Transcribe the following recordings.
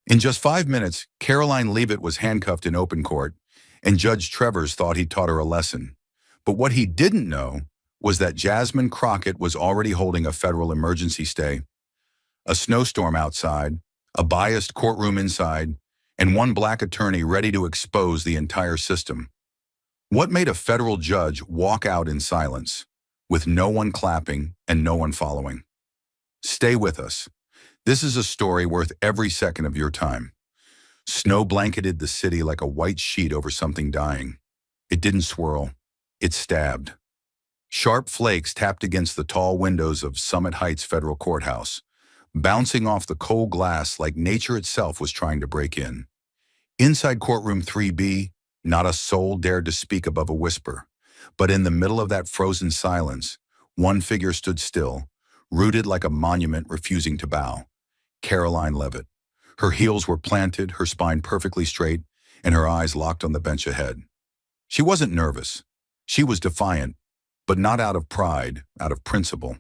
In just 5 minutes, Karoline Leavitt was handcuffed in open court, and Judge Travers thought he'd taught her a lesson. But what he didn't know was that Jasmine Crockett was already holding a federal emergency stay. A snowstorm outside, a biased courtroom inside, and one black attorney ready to expose the entire system. What made a federal judge walk out in silence, with no one clapping and no one following? Stay with us. This is a story worth every second of your time. Snow blanketed the city like a white sheet over something dying. It didn't swirl. It stabbed. Sharp flakes tapped against the tall windows of Summit Heights Federal Courthouse, bouncing off the cold glass like nature itself was trying to break in. Inside courtroom 3B, not a soul dared to speak above a whisper. But in the middle of that frozen silence, one figure stood still, rooted like a monument refusing to bow. Karoline Leavitt. Her heels were planted, her spine perfectly straight, and her eyes locked on the bench ahead. She wasn't nervous. She was defiant, but not out of pride, out of principle.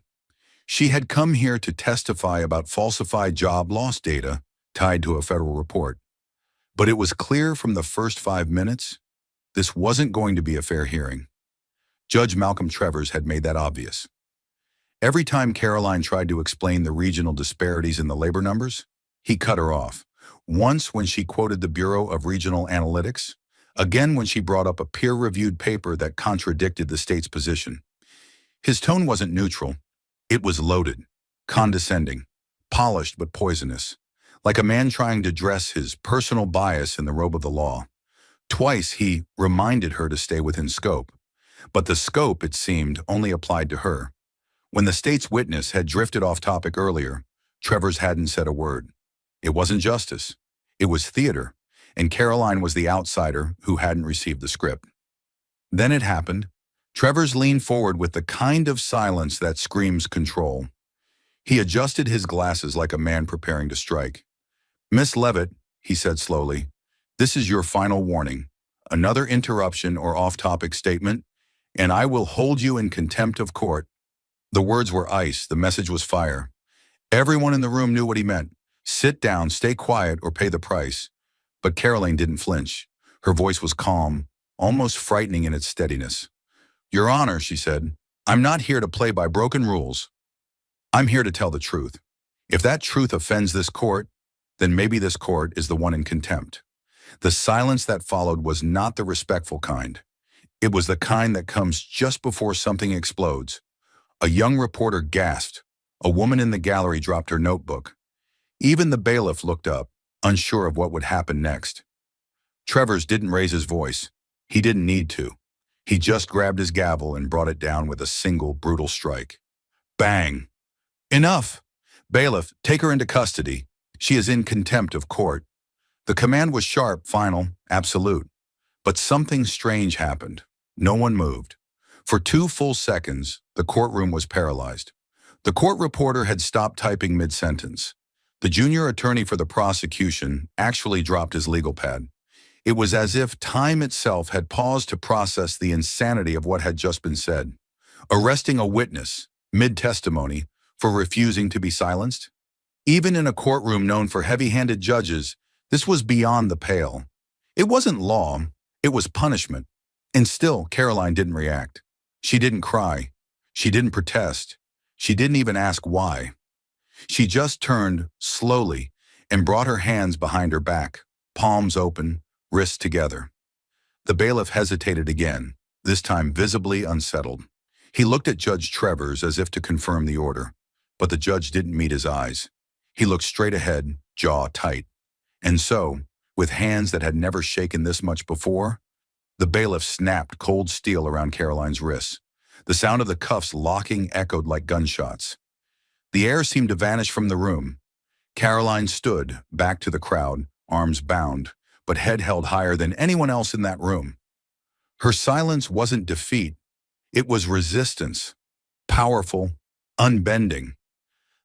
She had come here to testify about falsified job loss data tied to a federal report. But it was clear from the first 5 minutes, this wasn't going to be a fair hearing. Judge Malcolm Travers had made that obvious. Every time Karoline tried to explain the regional disparities in the labor numbers, he cut her off. Once when she quoted the Bureau of Regional Analytics, again when she brought up a peer-reviewed paper that contradicted the state's position. His tone wasn't neutral. It was loaded, condescending, polished but poisonous, like a man trying to dress his personal bias in the robe of the law. Twice he reminded her to stay within scope, but the scope, it seemed, only applied to her. When the state's witness had drifted off topic earlier, Travers hadn't said a word. It wasn't justice. It was theater, and Karoline was the outsider who hadn't received the script. Then it happened. Travers leaned forward with the kind of silence that screams control. He adjusted his glasses like a man preparing to strike. "Miss Leavitt," he said slowly, "this is your final warning. Another interruption or off-topic statement, and I will hold you in contempt of court." The words were ice, the message was fire. Everyone in the room knew what he meant. Sit down, stay quiet, or pay the price. But Karoline didn't flinch. Her voice was calm, almost frightening in its steadiness. "Your Honor," she said, "I'm not here to play by broken rules. I'm here to tell the truth. If that truth offends this court, then maybe this court is the one in contempt." The silence that followed was not the respectful kind. It was the kind that comes just before something explodes. A young reporter gasped. A woman in the gallery dropped her notebook. Even the bailiff looked up, unsure of what would happen next. Travers didn't raise his voice. He didn't need to. He just grabbed his gavel and brought it down with a single brutal strike. Bang! "Enough! Bailiff, take her into custody. She is in contempt of court." The command was sharp, final, absolute. But something strange happened. No one moved. For 2 full seconds, the courtroom was paralyzed. The court reporter had stopped typing mid-sentence. The junior attorney for the prosecution actually dropped his legal pad. It was as if time itself had paused to process the insanity of what had just been said. Arresting a witness, mid-testimony, for refusing to be silenced? Even in a courtroom known for heavy-handed judges, this was beyond the pale. It wasn't law, it was punishment. And still, Karoline didn't react. She didn't cry. She didn't protest. She didn't even ask why. She just turned, slowly, and brought her hands behind her back, palms open, wrists together. The bailiff hesitated again, this time visibly unsettled. He looked at Judge Travers as if to confirm the order, but the judge didn't meet his eyes. He looked straight ahead, jaw tight. And so, with hands that had never shaken this much before, the bailiff snapped cold steel around Karoline's wrists. The sound of the cuffs locking echoed like gunshots. The air seemed to vanish from the room. Karoline stood, back to the crowd, arms bound, but head held higher than anyone else in that room. Her silence wasn't defeat. It was resistance. Powerful, unbending.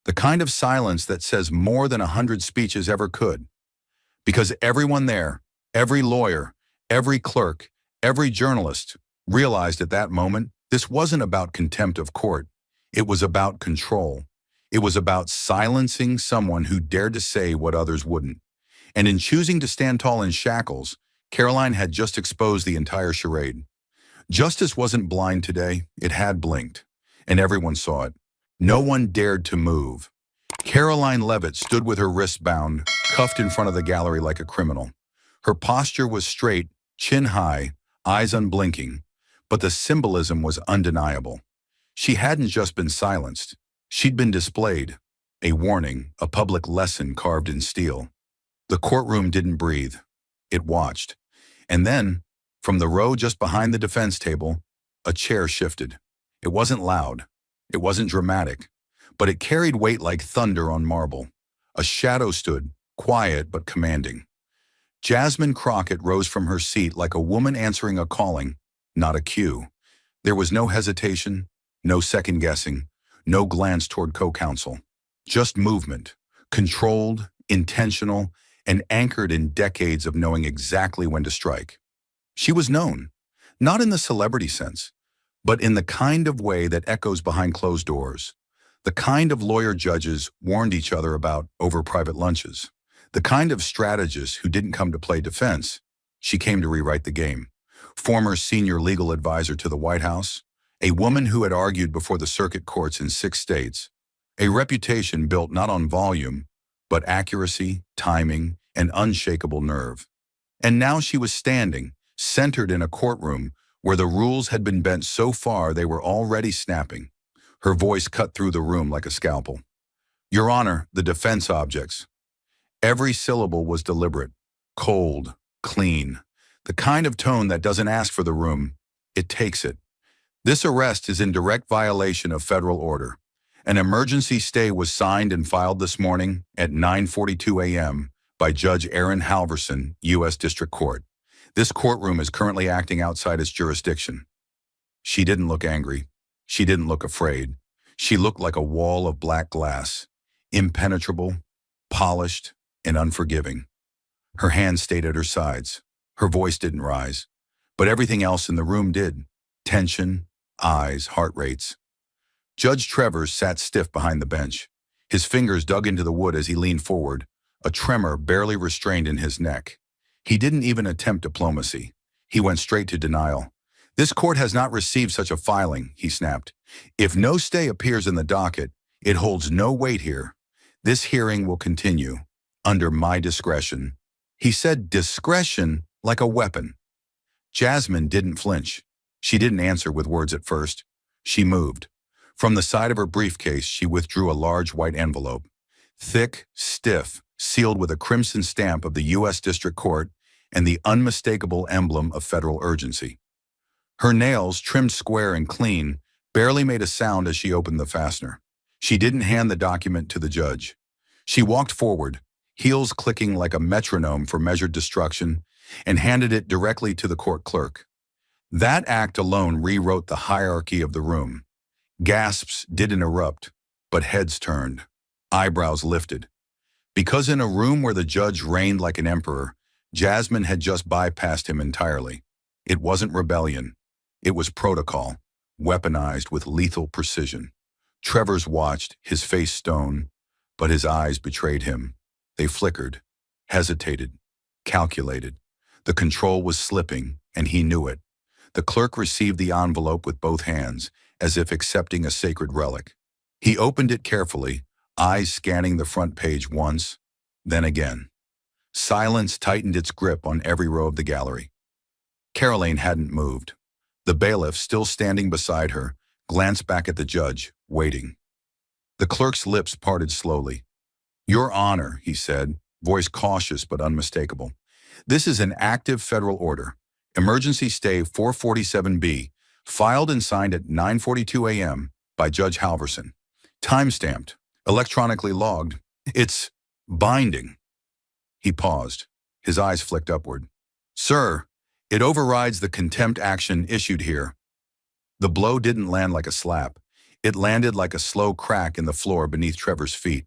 The kind of silence that says more than 100 speeches ever could. Because everyone there, every lawyer, every clerk, every journalist, realized at that moment this wasn't about contempt of court. It was about control. It was about silencing someone who dared to say what others wouldn't. And in choosing to stand tall in shackles, Karoline had just exposed the entire charade. Justice wasn't blind today, it had blinked. And everyone saw it. No one dared to move. Karoline Leavitt stood with her wrists bound, cuffed in front of the gallery like a criminal. Her posture was straight, chin high, eyes unblinking, but the symbolism was undeniable. She hadn't just been silenced. She'd been displayed. A warning, a public lesson carved in steel. The courtroom didn't breathe. It watched. And then, from the row just behind the defense table, a chair shifted. It wasn't loud. It wasn't dramatic. But it carried weight like thunder on marble. A shadow stood, quiet but commanding. Jasmine Crockett rose from her seat like a woman answering a calling, not a cue. There was no hesitation, no second-guessing, no glance toward co-counsel. Just movement, controlled, intentional, and anchored in decades of knowing exactly when to strike. She was known, not in the celebrity sense, but in the kind of way that echoes behind closed doors. The kind of lawyer judges warned each other about over private lunches. The kind of strategist who didn't come to play defense. She came to rewrite the game. Former senior legal advisor to the White House, a woman who had argued before the circuit courts in 6 states, a reputation built not on volume, but accuracy, timing, and unshakable nerve. And now she was standing, centered in a courtroom where the rules had been bent so far they were already snapping. Her voice cut through the room like a scalpel. Your Honor, the defense objects. Every syllable was deliberate, cold, clean. The kind of tone that doesn't ask for the room, it takes it. This arrest is in direct violation of federal order. An emergency stay was signed and filed this morning at 9:42 a.m. by Judge Aaron Halverson, U.S. District Court. This courtroom is currently acting outside its jurisdiction. She didn't look angry. She didn't look afraid. She looked like a wall of black glass, impenetrable, polished, and unforgiving. Her hands stayed at her sides. Her voice didn't rise, but everything else in the room did. Tension, eyes, heart rates. Judge Travers sat stiff behind the bench. His fingers dug into the wood as he leaned forward, a tremor barely restrained in his neck. He didn't even attempt diplomacy. He went straight to denial. This court has not received such a filing, he snapped. If no stay appears in the docket, it holds no weight here. This hearing will continue, under my discretion. He said discretion like a weapon. Jasmine didn't flinch. She didn't answer with words at first. She moved. From the side of her briefcase, she withdrew a large white envelope. Thick, stiff, sealed with a crimson stamp of the U.S. District Court and the unmistakable emblem of federal urgency. Her nails, trimmed square and clean, barely made a sound as she opened the fastener. She didn't hand the document to the judge. She walked forward, heels clicking like a metronome for measured destruction, and handed it directly to the court clerk. That act alone rewrote the hierarchy of the room. Gasps didn't erupt, but heads turned, eyebrows lifted. Because in a room where the judge reigned like an emperor, Jasmine had just bypassed him entirely. It wasn't rebellion. It was protocol, weaponized with lethal precision. Travers watched, his face stone, but his eyes betrayed him. They flickered, hesitated, calculated. The control was slipping, and he knew it. The clerk received the envelope with both hands, as if accepting a sacred relic. He opened it carefully, eyes scanning the front page once, then again. Silence tightened its grip on every row of the gallery. Karoline hadn't moved. The bailiff, still standing beside her, glanced back at the judge, waiting. The clerk's lips parted slowly. Your Honor, he said, voice cautious but unmistakable. This is an active federal order. Emergency stay 447B, filed and signed at 9:42 a.m. by Judge Halverson. Time-stamped, electronically logged. It's binding. He paused. His eyes flicked upward. Sir, it overrides the contempt action issued here. The blow didn't land like a slap. It landed like a slow crack in the floor beneath Trevor's feet.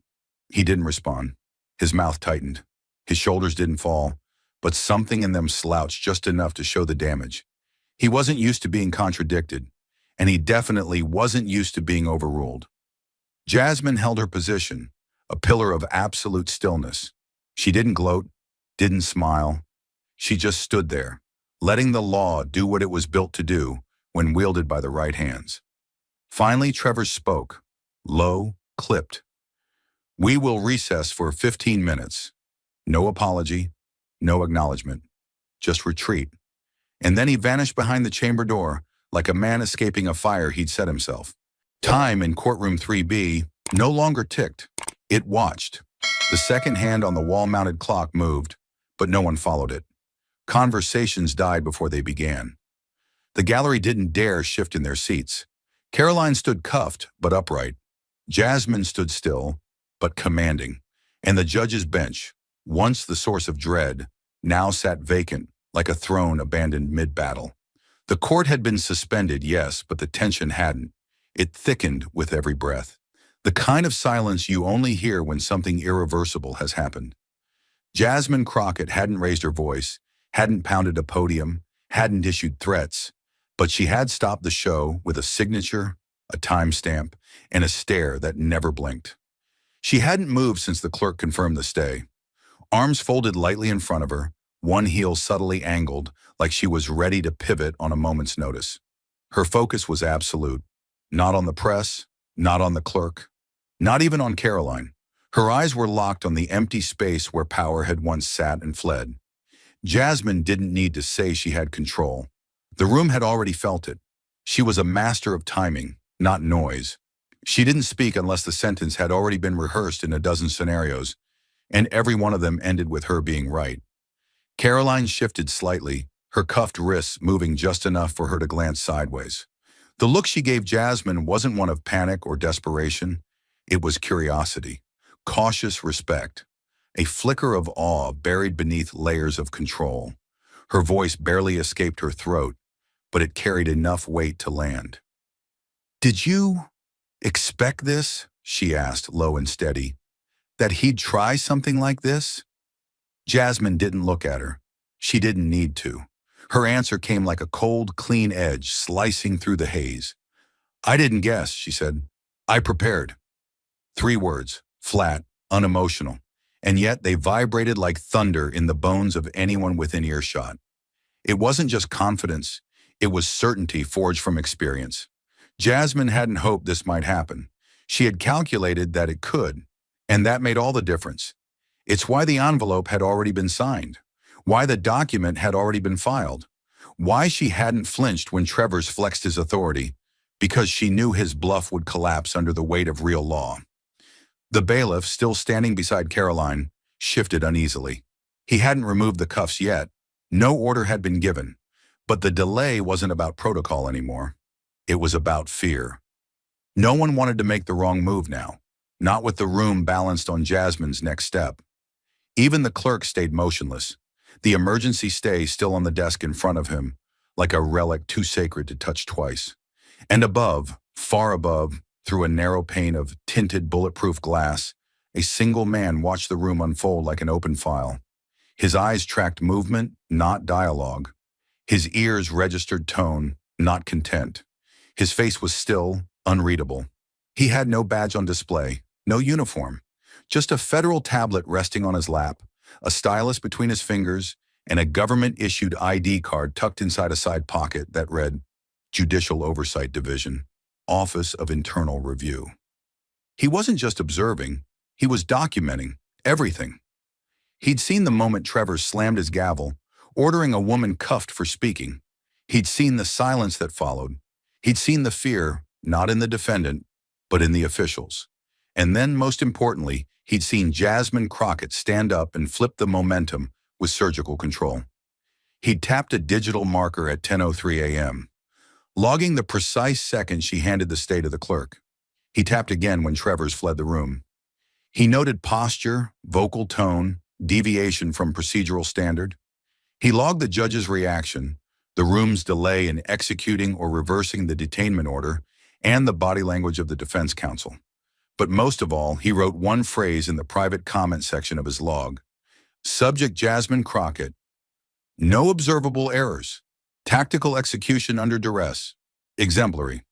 He didn't respond. His mouth tightened. His shoulders didn't fall, but something in them slouched just enough to show the damage. He wasn't used to being contradicted, and he definitely wasn't used to being overruled. Jasmine held her position, a pillar of absolute stillness. She didn't gloat. didn't smile. She just stood there, letting the law do what it was built to do when wielded by the right hands. Finally, Trevor spoke, low, clipped. "We will recess for 15 minutes. No apology, no acknowledgement, just retreat." And then he vanished behind the chamber door like a man escaping a fire he'd set himself. Time in courtroom 3B no longer ticked. It watched. The second hand on the wall-mounted clock moved, but no one followed it. Conversations died before they began. The gallery didn't dare shift in their seats. Karoline stood cuffed, but upright. Jasmine stood still, but commanding. And the judge's bench, once the source of dread, now sat vacant, like a throne abandoned mid-battle. The court had been suspended, yes, but the tension hadn't. It thickened with every breath. The kind of silence you only hear when something irreversible has happened. Jasmine Crockett hadn't raised her voice, hadn't pounded a podium, hadn't issued threats, but she had stopped the show with a signature, a timestamp, and a stare that never blinked. She hadn't moved since the clerk confirmed the stay. Arms folded lightly in front of her, one heel subtly angled, like she was ready to pivot on a moment's notice. Her focus was absolute. Not on the press, not on the clerk, not even on Karoline. Her eyes were locked on the empty space where power had once sat and fled. Jasmine didn't need to say she had control. The room had already felt it. She was a master of timing, not noise. She didn't speak unless the sentence had already been rehearsed in a dozen scenarios, and every one of them ended with her being right. Karoline shifted slightly, her cuffed wrists moving just enough for her to glance sideways. The look she gave Jasmine wasn't one of panic or desperation. It was curiosity, cautious respect, a flicker of awe buried beneath layers of control. Her voice barely escaped her throat, but it carried enough weight to land. "Did you expect this?" she asked, low and steady. "That he'd try something like this?" Jasmine didn't look at her. She didn't need to. Her answer came like a cold, clean edge slicing through the haze. "I didn't guess," she said. "I prepared." 3 words, flat, unemotional, and yet they vibrated like thunder in the bones of anyone within earshot. It wasn't just confidence, it was certainty forged from experience. Jasmine hadn't hoped this might happen. She had calculated that it could, and that made all the difference. It's why the envelope had already been signed, why the document had already been filed, why she hadn't flinched when Travers flexed his authority, because she knew his bluff would collapse under the weight of real law. The bailiff, still standing beside Karoline, shifted uneasily. He hadn't removed the cuffs yet. No order had been given, but the delay wasn't about protocol anymore. It was about fear. No one wanted to make the wrong move now, not with the room balanced on Jasmine's next step. Even the clerk stayed motionless, the emergency stay still on the desk in front of him, like a relic too sacred to touch twice. And above, far above, through a narrow pane of tinted bulletproof glass, a single man watched the room unfold like an open file. His eyes tracked movement, not dialogue. His ears registered tone, not content. His face was still, unreadable. He had no badge on display, no uniform, just a federal tablet resting on his lap, a stylus between his fingers, and a government-issued ID card tucked inside a side pocket that read, Judicial Oversight Division, Office of Internal Review. He wasn't just observing, he was documenting everything. He'd seen the moment Trevor slammed his gavel, ordering a woman cuffed for speaking. He'd seen the silence that followed. He'd seen the fear, not in the defendant, but in the officials. And then, most importantly, he'd seen Jasmine Crockett stand up and flip the momentum with surgical control. He'd tapped a digital marker at 10:03 a.m., logging the precise second she handed the stay to the clerk. He tapped again when Travers fled the room. He noted posture, vocal tone, deviation from procedural standard. He logged the judge's reaction, the room's delay in executing or reversing the detainment order, and the body language of the defense counsel. But most of all, he wrote one phrase in the private comment section of his log. Subject Jasmine Crockett. No observable errors. Tactical execution under duress. Exemplary.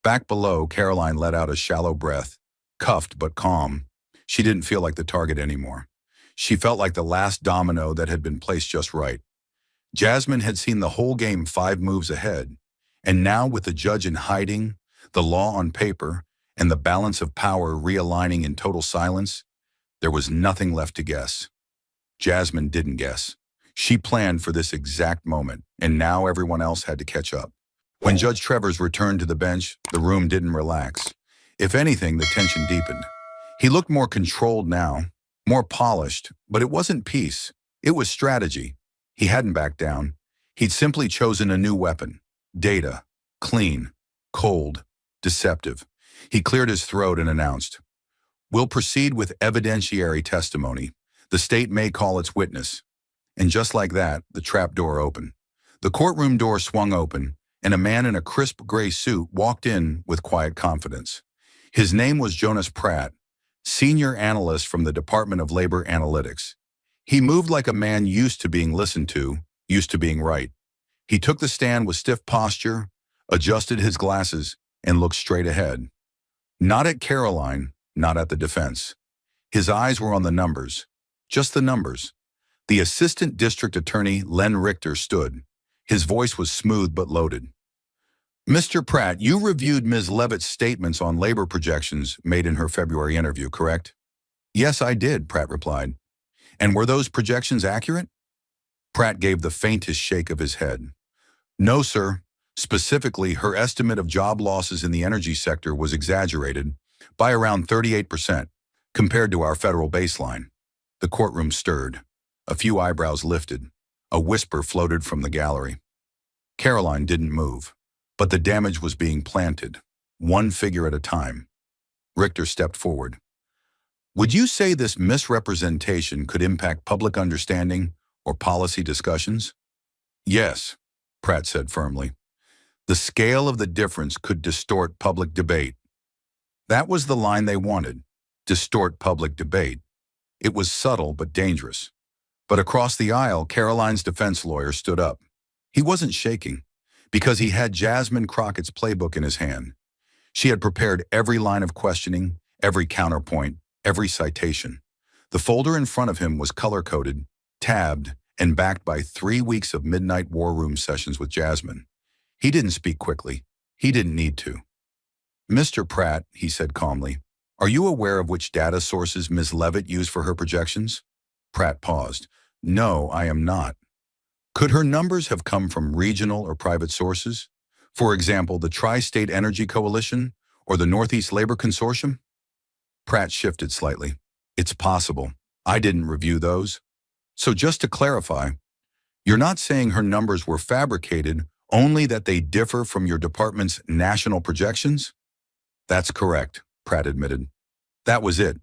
Back below, Karoline let out a shallow breath, cuffed but calm. She didn't feel like the target anymore. She felt like the last domino that had been placed just right. Jasmine had seen the whole game 5 moves ahead, and now with the judge in hiding, the law on paper, and the balance of power realigning in total silence, there was nothing left to guess. Jasmine didn't guess. She planned for this exact moment, and now everyone else had to catch up. When Judge Travers returned to the bench, the room didn't relax. If anything, the tension deepened. He looked more controlled now, more polished, but it wasn't peace. It was strategy. He hadn't backed down. He'd simply chosen a new weapon. Data. Clean. Cold. Deceptive. He cleared his throat and announced, "We'll proceed with evidentiary testimony. The state may call its witness." And just like that, the trap door opened. The courtroom door swung open, and a man in a crisp gray suit walked in with quiet confidence. His name was Jonas Pratt, senior analyst from the Department of Labor Analytics. He moved like a man used to being listened to, used to being right. He took the stand with stiff posture, adjusted his glasses, and looked straight ahead. Not at Karoline, not at the defense. His eyes were on the numbers, just the numbers. The assistant district attorney, Len Richter, stood. His voice was smooth but loaded. "Mr. Pratt, you reviewed Ms. Leavitt's statements on labor projections made in her February interview, correct?" "Yes, I did," Pratt replied. "And were those projections accurate?" Pratt gave the faintest shake of his head. "No, sir. Specifically, her estimate of job losses in the energy sector was exaggerated by around 38% compared to our federal baseline." The courtroom stirred. A few eyebrows lifted. A whisper floated from the gallery. Karoline didn't move, but the damage was being planted, one figure at a time. Richter stepped forward. "Would you say this misrepresentation could impact public understanding or policy discussions?" "Yes," Pratt said firmly. "The scale of the difference could distort public debate." That was the line they wanted, distort public debate. It was subtle but dangerous. But across the aisle, Karoline's defense lawyer stood up. He wasn't shaking, because he had Jasmine Crockett's playbook in his hand. She had prepared every line of questioning, every counterpoint, every citation. The folder in front of him was color-coded, tabbed, and backed by 3 weeks of midnight war room sessions with Jasmine. He didn't speak quickly. He didn't need to. "Mr. Pratt," he said calmly, "are you aware of which data sources Ms. Leavitt used for her projections?" Pratt paused. "No, I am not." "Could her numbers have come from regional or private sources? For example, the Tri-State Energy Coalition or the Northeast Labor Consortium?" Pratt shifted slightly. "It's possible. I didn't review those." "So just to clarify, you're not saying her numbers were fabricated, only that they differ from your department's national projections?" "That's correct," Pratt admitted. That was it.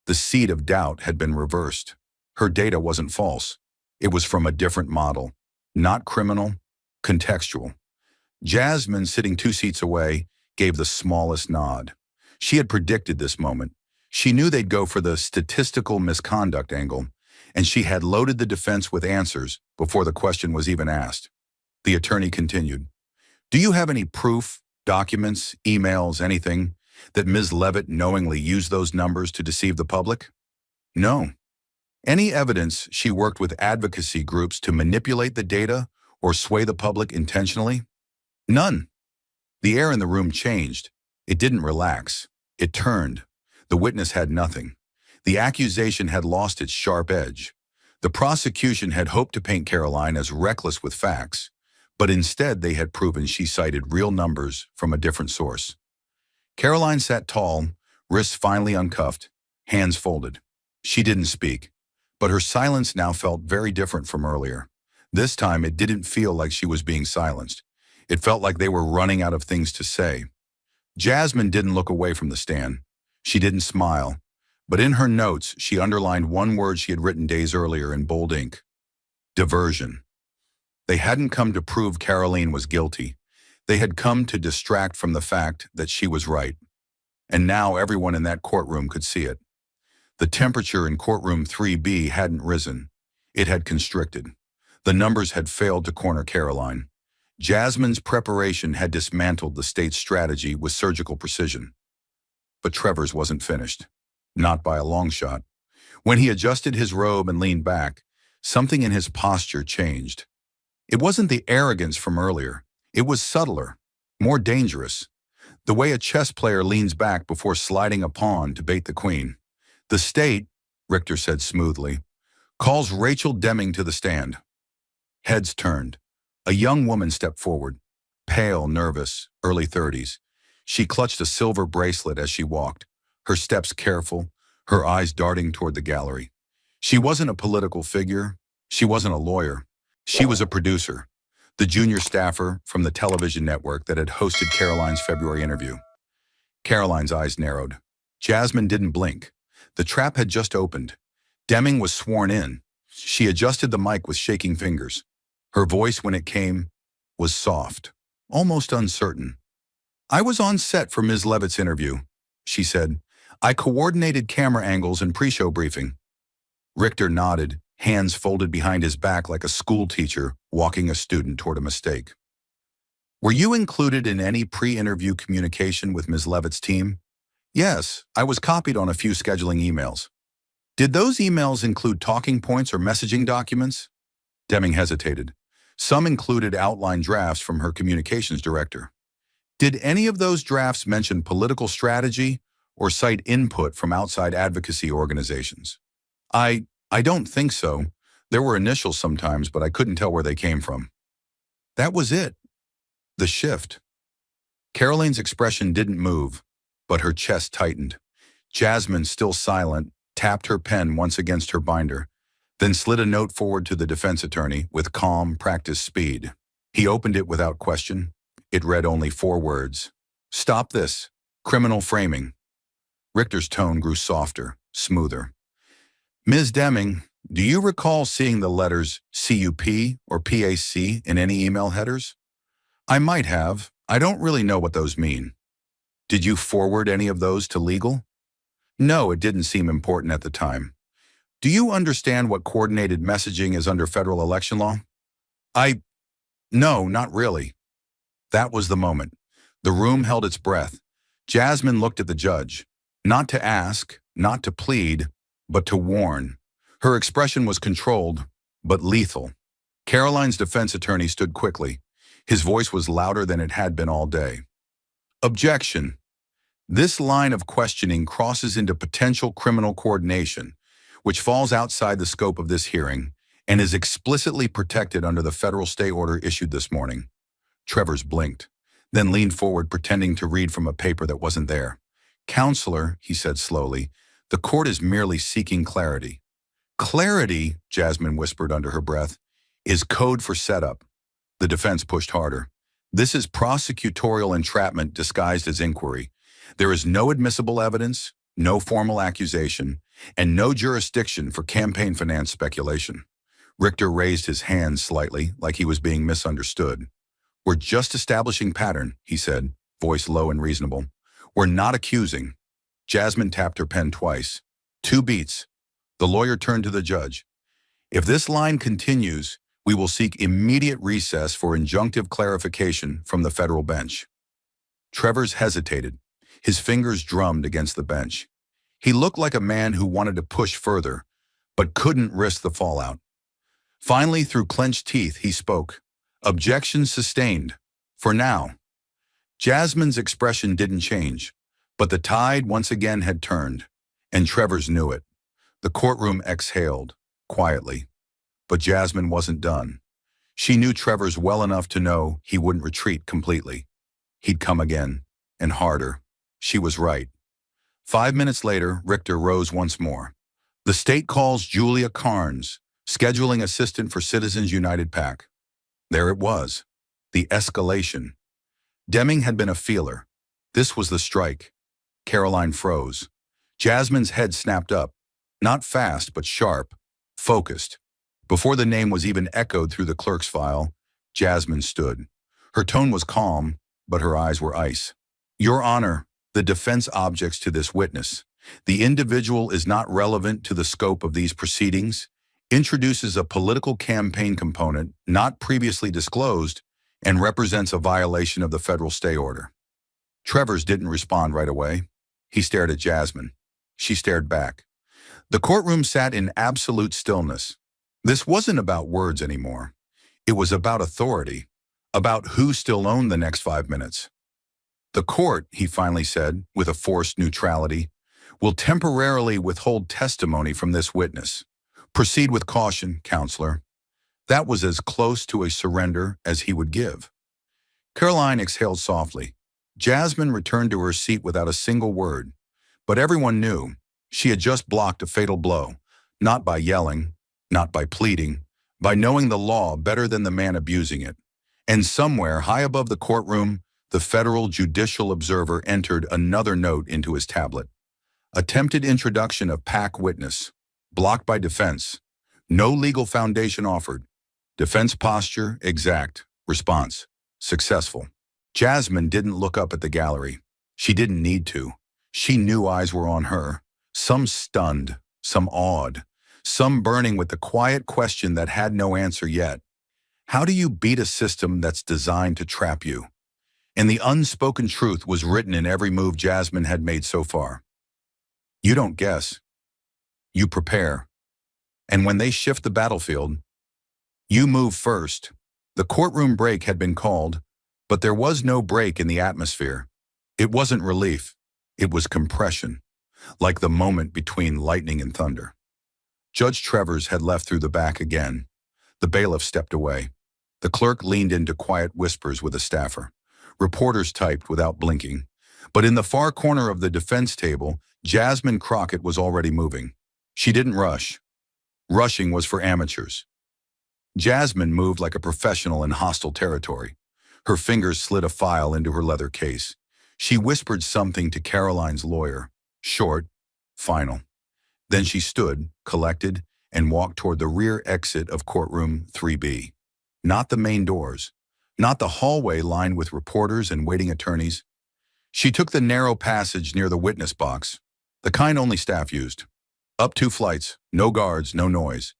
The seed of doubt had been reversed. Her data wasn't false. It was from a different model. Not criminal, contextual. Jasmine, sitting 2 seats away, gave the smallest nod. She had predicted this moment. She knew they'd go for the statistical misconduct angle, and she had loaded the defense with answers before the question was even asked. The attorney continued, "Do you have any proof, documents, emails, anything, that Ms. Leavitt knowingly used those numbers to deceive the public?" "No." "Any evidence she worked with advocacy groups to manipulate the data or sway the public intentionally?" "None." The air in the room changed. It didn't relax. It turned. The witness had nothing. The accusation had lost its sharp edge. The prosecution had hoped to paint Karoline as reckless with facts, but instead they had proven she cited real numbers from a different source. Karoline sat tall, wrists finely uncuffed, hands folded. She didn't speak, but her silence now felt very different from earlier. This time it didn't feel like she was being silenced. It felt like they were running out of things to say. Jasmine didn't look away from the stand. She didn't smile, but in her notes she underlined one word she had written days earlier in bold ink: diversion. They hadn't come to prove Karoline was guilty. They had come to distract from the fact that she was right. And now everyone in that courtroom could see it. The temperature in courtroom 3B hadn't risen. It had constricted. The numbers had failed to corner Karoline. Jasmine's preparation had dismantled the state's strategy with surgical precision. But Travers wasn't finished. Not by a long shot. When he adjusted his robe and leaned back, something in his posture changed. It wasn't the arrogance from earlier. It was subtler, more dangerous. The way a chess player leans back before sliding a pawn to bait the queen. The state, Richter said smoothly, calls Rachel Deming to the stand. Heads turned. A young woman stepped forward, pale, nervous, early 30s. She clutched a silver bracelet as she walked, her steps careful, her eyes darting toward the gallery. She wasn't a political figure. She wasn't a lawyer. She was a producer, the junior staffer from the television network that had hosted Karoline's February interview. Karoline's eyes narrowed. Jasmine didn't blink. The trap had just opened. Deming was sworn in. She adjusted the mic with shaking fingers. Her voice, when it came, was soft, almost uncertain. "I was on set for Ms. Leavitt's interview," she said. "I coordinated camera angles and pre-show briefing." Richter nodded, hands folded behind his back like a school teacher walking a student toward a mistake. "Were you included in any pre-interview communication with Ms. Leavitt's team?" "Yes, I was copied on a few scheduling emails." "Did those emails include talking points or messaging documents?" Deming hesitated. Some included outline drafts from her communications director. "Did any of those drafts mention political strategy or cite input from outside advocacy organizations?" I don't think so. There were initials sometimes, but I couldn't tell where they came from." That was it. The shift. Karoline's expression didn't move, but her chest tightened. Jasmine, still silent, tapped her pen once against her binder, then slid a note forward to the defense attorney with calm, practiced speed. He opened it without question. It read only 4 words. "Stop this. Criminal framing." Richter's tone grew softer, smoother. "Ms. Deming, do you recall seeing the letters CUP or PAC in any email headers?" "I might have. I don't really know what those mean." "Did you forward any of those to legal?" "No, it didn't seem important at the time." "Do you understand what coordinated messaging is under federal election law?" No, not really." That was the moment. The room held its breath. Jasmine looked at the judge, not to ask, not to plead, but to warn. Her expression was controlled, but lethal. Karoline's defense attorney stood quickly. His voice was louder than it had been all day. "Objection. This line of questioning crosses into potential criminal coordination, which falls outside the scope of this hearing and is explicitly protected under the federal stay order issued this morning." Travers blinked, then leaned forward pretending to read from a paper that wasn't there. "Counselor," he said slowly, "the court is merely seeking clarity." "Clarity," Jasmine whispered under her breath, "is code for setup." The defense pushed harder. "This is prosecutorial entrapment disguised as inquiry. There is no admissible evidence, no formal accusation, and no jurisdiction for campaign finance speculation." Richter raised his hand slightly, like he was being misunderstood. "We're just establishing pattern," he said, voice low and reasonable. "We're not accusing." Jasmine tapped her pen twice. 2 beats. The lawyer turned to the judge. "If this line continues, we will seek immediate recess for injunctive clarification from the federal bench." Travers hesitated. His fingers drummed against the bench. He looked like a man who wanted to push further, but couldn't risk the fallout. Finally, through clenched teeth, he spoke. "Objection sustained. For now." Jasmine's expression didn't change, but the tide once again had turned, and Travers knew it. The courtroom exhaled, quietly. But Jasmine wasn't done. She knew Travers well enough to know he wouldn't retreat completely. He'd come again, and harder. She was right. 5 minutes later, Richter rose once more. "The state calls Julia Carnes, scheduling assistant for Citizens United PAC." There it was. The escalation. Deming had been a feeler. This was the strike. Karoline froze. Jasmine's head snapped up. Not fast, but sharp. Focused. Before the name was even echoed through the clerk's file, Jasmine stood. Her tone was calm, but her eyes were ice. "Your Honor, the defense objects to this witness. The individual is not relevant to the scope of these proceedings, introduces a political campaign component not previously disclosed, and represents a violation of the federal stay order." Travers didn't respond right away. He stared at Jasmine. She stared back. The courtroom sat in absolute stillness. This wasn't about words anymore. It was about authority, about who still owned the next 5 minutes. The court, he finally said, with a forced neutrality, will temporarily withhold testimony from this witness. Proceed with caution, counselor. That was as close to a surrender as he would give. Karoline exhaled softly. Jasmine returned to her seat without a single word. But everyone knew she had just blocked a fatal blow, not by yelling, not by pleading, by knowing the law better than the man abusing it. And somewhere, high above the courtroom, the federal judicial observer entered another note into his tablet. Attempted introduction of PAC witness. Blocked by defense. No legal foundation offered. Defense posture, exact. Response, successful. Jasmine didn't look up at the gallery. She didn't need to. She knew eyes were on her. Some stunned, some awed, some burning with the quiet question that had no answer yet. How do you beat a system that's designed to trap you? And the unspoken truth was written in every move Jasmine had made so far. You don't guess. You prepare. And when they shift the battlefield, you move first. The courtroom break had been called, but there was no break in the atmosphere. It wasn't relief. It was compression, like the moment between lightning and thunder. Judge Travers had left through the back again. The bailiff stepped away. The clerk leaned into quiet whispers with a staffer. Reporters typed without blinking. But in the far corner of the defense table, Jasmine Crockett was already moving. She didn't rush. Rushing was for amateurs. Jasmine moved like a professional in hostile territory. Her fingers slid a file into her leather case. She whispered something to Karoline's lawyer. Short, final. Then she stood, collected, and walked toward the rear exit of courtroom 3B. Not the main doors. Not the hallway lined with reporters and waiting attorneys. She took the narrow passage near the witness box, the kind only staff used. Up 2 flights, no guards, no noise.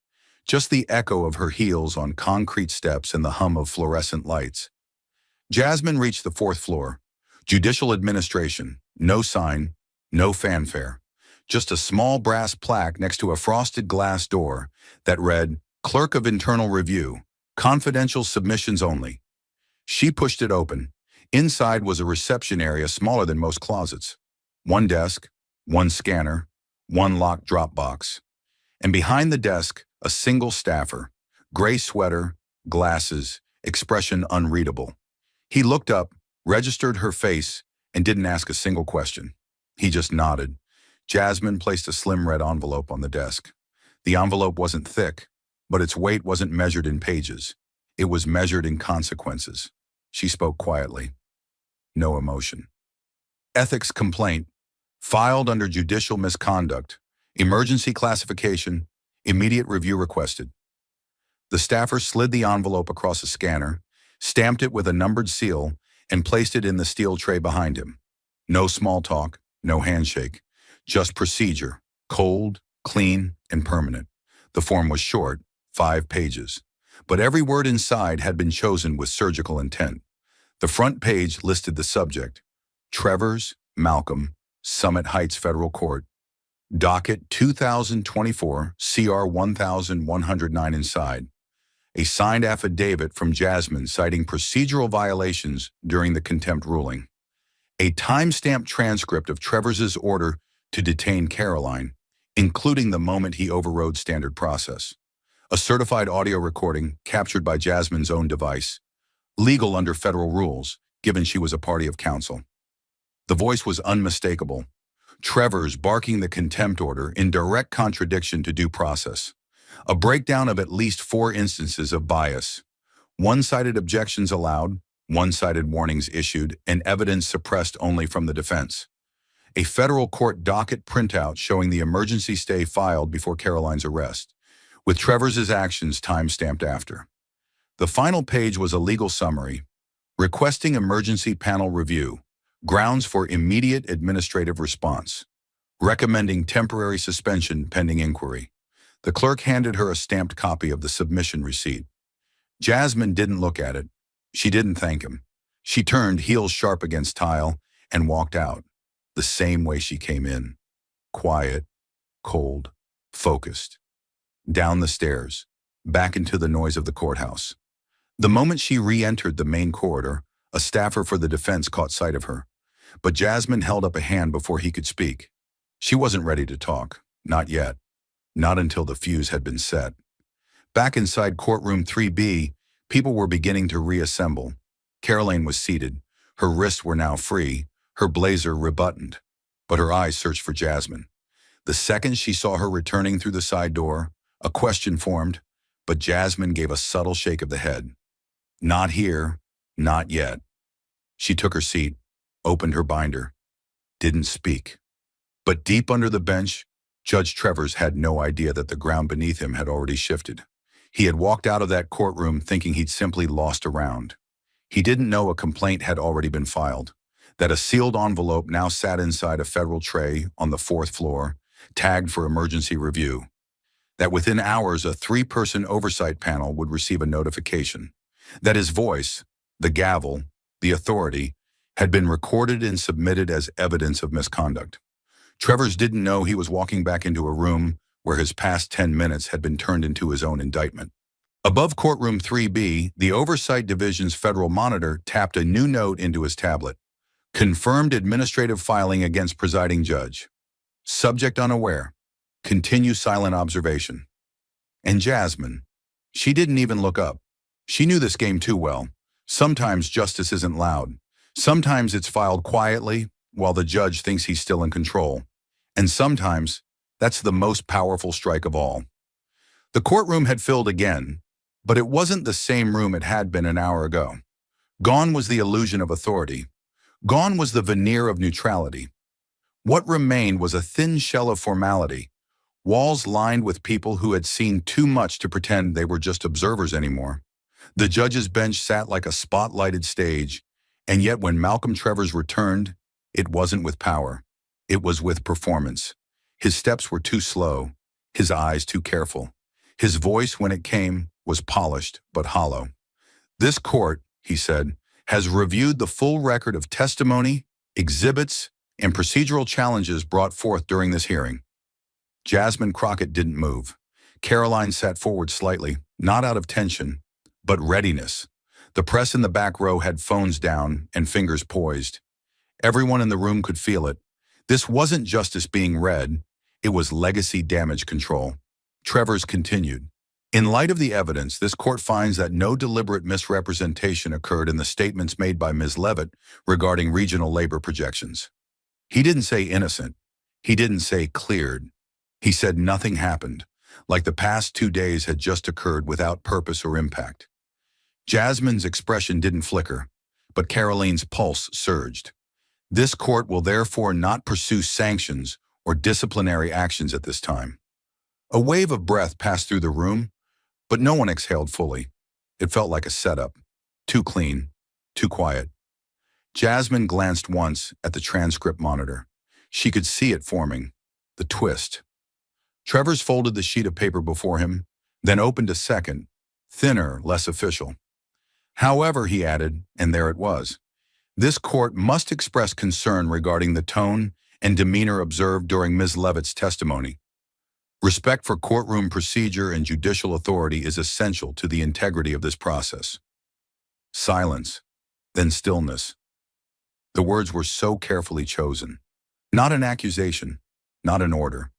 Just the echo of her heels on concrete steps and the hum of fluorescent lights. Jasmine reached the 4th floor. Judicial administration, no sign, no fanfare. Just a small brass plaque next to a frosted glass door that read, Clerk of Internal Review, confidential submissions only. She pushed it open. Inside was a reception area smaller than most closets. 1 desk, 1 scanner, 1 locked drop box. And behind the desk, a single staffer, gray sweater, glasses, expression unreadable. He looked up, registered her face, and didn't ask a single question. He just nodded. Jasmine placed a slim red envelope on the desk. The envelope wasn't thick, but its weight wasn't measured in pages. It was measured in consequences. She spoke quietly. No emotion. Ethics complaint, filed under judicial misconduct, emergency classification, immediate review requested. The staffer slid the envelope across a scanner, stamped it with a numbered seal, and placed it in the steel tray behind him. No small talk, no handshake, just procedure, cold, clean, and permanent. The form was short, 5 pages, but every word inside had been chosen with surgical intent. The front page listed the subject, Travers, Malcolm, Summit Heights Federal Court, docket 2024 CR 1109 inside. A signed affidavit from Jasmine citing procedural violations during the contempt ruling. A time-stamped transcript of Travers's order to detain Karoline, including the moment he overrode standard process. A certified audio recording captured by Jasmine's own device. Legal under federal rules, given she was a party of counsel. The voice was unmistakable. Travers barking the contempt order in direct contradiction to due process. A breakdown of at least 4 instances of bias. One-sided objections allowed, one-sided warnings issued, and evidence suppressed only from the defense. A federal court docket printout showing the emergency stay filed before Karoline's arrest, with Travers's actions time-stamped after. The final page was a legal summary, requesting emergency panel review, grounds for immediate administrative response, recommending temporary suspension pending inquiry. The clerk handed her a stamped copy of the submission receipt. Jasmine didn't look at it. She didn't thank him. She turned, heels sharp against tile, and walked out, the same way she came in. Quiet, cold, focused. Down the stairs, back into the noise of the courthouse. The moment she re-entered the main corridor, a staffer for the defense caught sight of her. But Jasmine held up a hand before he could speak. She wasn't ready to talk. Not yet. Not until the fuse had been set. Back inside courtroom 3B, people were beginning to reassemble. Karoline was seated. Her wrists were now free, her blazer rebuttoned. But her eyes searched for Jasmine. The second she saw her returning through the side door, a question formed, but Jasmine gave a subtle shake of the head. Not here, not yet. She took her seat, opened her binder, didn't speak. But deep under the bench, Judge Travers had no idea that the ground beneath him had already shifted. He had walked out of that courtroom thinking he'd simply lost a round. He didn't know a complaint had already been filed, that a sealed envelope now sat inside a federal tray on the 4th floor, tagged for emergency review, that within hours a 3-person oversight panel would receive a notification, that his voice, the gavel, the authority, had been recorded and submitted as evidence of misconduct. Travers didn't know he was walking back into a room where his past 10 minutes had been turned into his own indictment. Above courtroom 3B, the Oversight Division's federal monitor tapped a new note into his tablet. Confirmed administrative filing against presiding judge. Subject unaware. Continue silent observation. And Jasmine, she didn't even look up. She knew this game too well. Sometimes justice isn't loud. Sometimes it's filed quietly while the judge thinks he's still in control. And sometimes that's the most powerful strike of all. The courtroom had filled again, but it wasn't the same room it had been an hour ago. Gone was the illusion of authority. Gone was the veneer of neutrality. What remained was a thin shell of formality, walls lined with people who had seen too much to pretend they were just observers anymore. The judge's bench sat like a spotlighted stage, and yet when Malcolm Travers returned, it wasn't with power. It was with performance. His steps were too slow, his eyes too careful. His voice, when it came, was polished but hollow. This court, he said, has reviewed the full record of testimony, exhibits, and procedural challenges brought forth during this hearing. Jasmine Crockett didn't move. Karoline sat forward slightly, not out of tension, but readiness. The press in the back row had phones down and fingers poised. Everyone in the room could feel it. This wasn't justice being read, it was legacy damage control. Travers continued. In light of the evidence, this court finds that no deliberate misrepresentation occurred in the statements made by Ms. Leavitt regarding regional labor projections. He didn't say innocent. He didn't say cleared. He said nothing happened, like the past 2 days had just occurred without purpose or impact. Jasmine's expression didn't flicker, but Karoline's pulse surged. This court will therefore not pursue sanctions or disciplinary actions at this time. A wave of breath passed through the room, but no one exhaled fully. It felt like a setup. Too clean, too quiet. Jasmine glanced once at the transcript monitor. She could see it forming, the twist. Travers folded the sheet of paper before him, then opened a second, thinner, less official. However, he added, and there it was, this court must express concern regarding the tone and demeanor observed during Ms. Leavitt's testimony. Respect for courtroom procedure and judicial authority is essential to the integrity of this process. Silence, then stillness. The words were so carefully chosen. Not an accusation, not an order,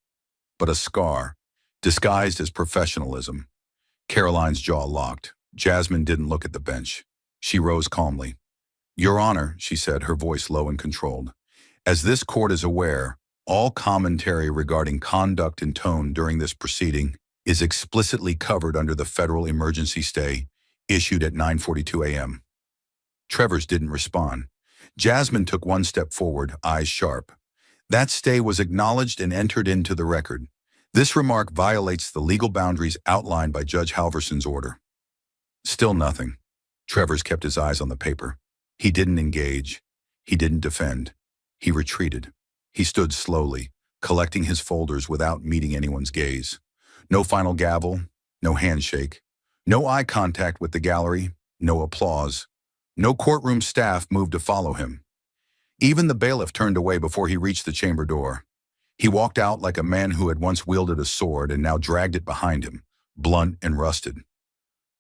but a scar, disguised as professionalism. Karoline's jaw locked. Jasmine didn't look at the bench. She rose calmly. Your Honor, she said, her voice low and controlled. As this court is aware, all commentary regarding conduct and tone during this proceeding is explicitly covered under the federal emergency stay issued at 9:42 a.m. Travers didn't respond. Jasmine took one step forward, eyes sharp. That stay was acknowledged and entered into the record. This remark violates the legal boundaries outlined by Judge Halverson's order. Still nothing. Travers kept his eyes on the paper. He didn't engage. He didn't defend. He retreated. He stood slowly, collecting his folders without meeting anyone's gaze. No final gavel, no handshake, no eye contact with the gallery, no applause. No courtroom staff moved to follow him. Even the bailiff turned away before he reached the chamber door. He walked out like a man who had once wielded a sword and now dragged it behind him, blunt and rusted.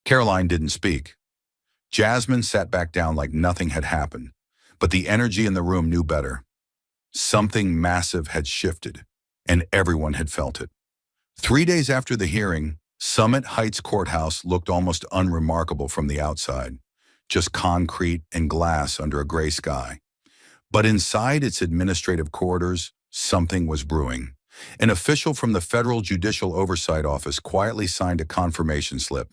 Karoline didn't speak. Jasmine sat back down like nothing had happened, but the energy in the room knew better. Something massive had shifted, and everyone had felt it. 3 days after the hearing, Summit Heights Courthouse looked almost unremarkable from the outside, just concrete and glass under a gray sky. But inside its administrative corridors, something was brewing. An official from the Federal Judicial Oversight Office quietly signed a confirmation slip.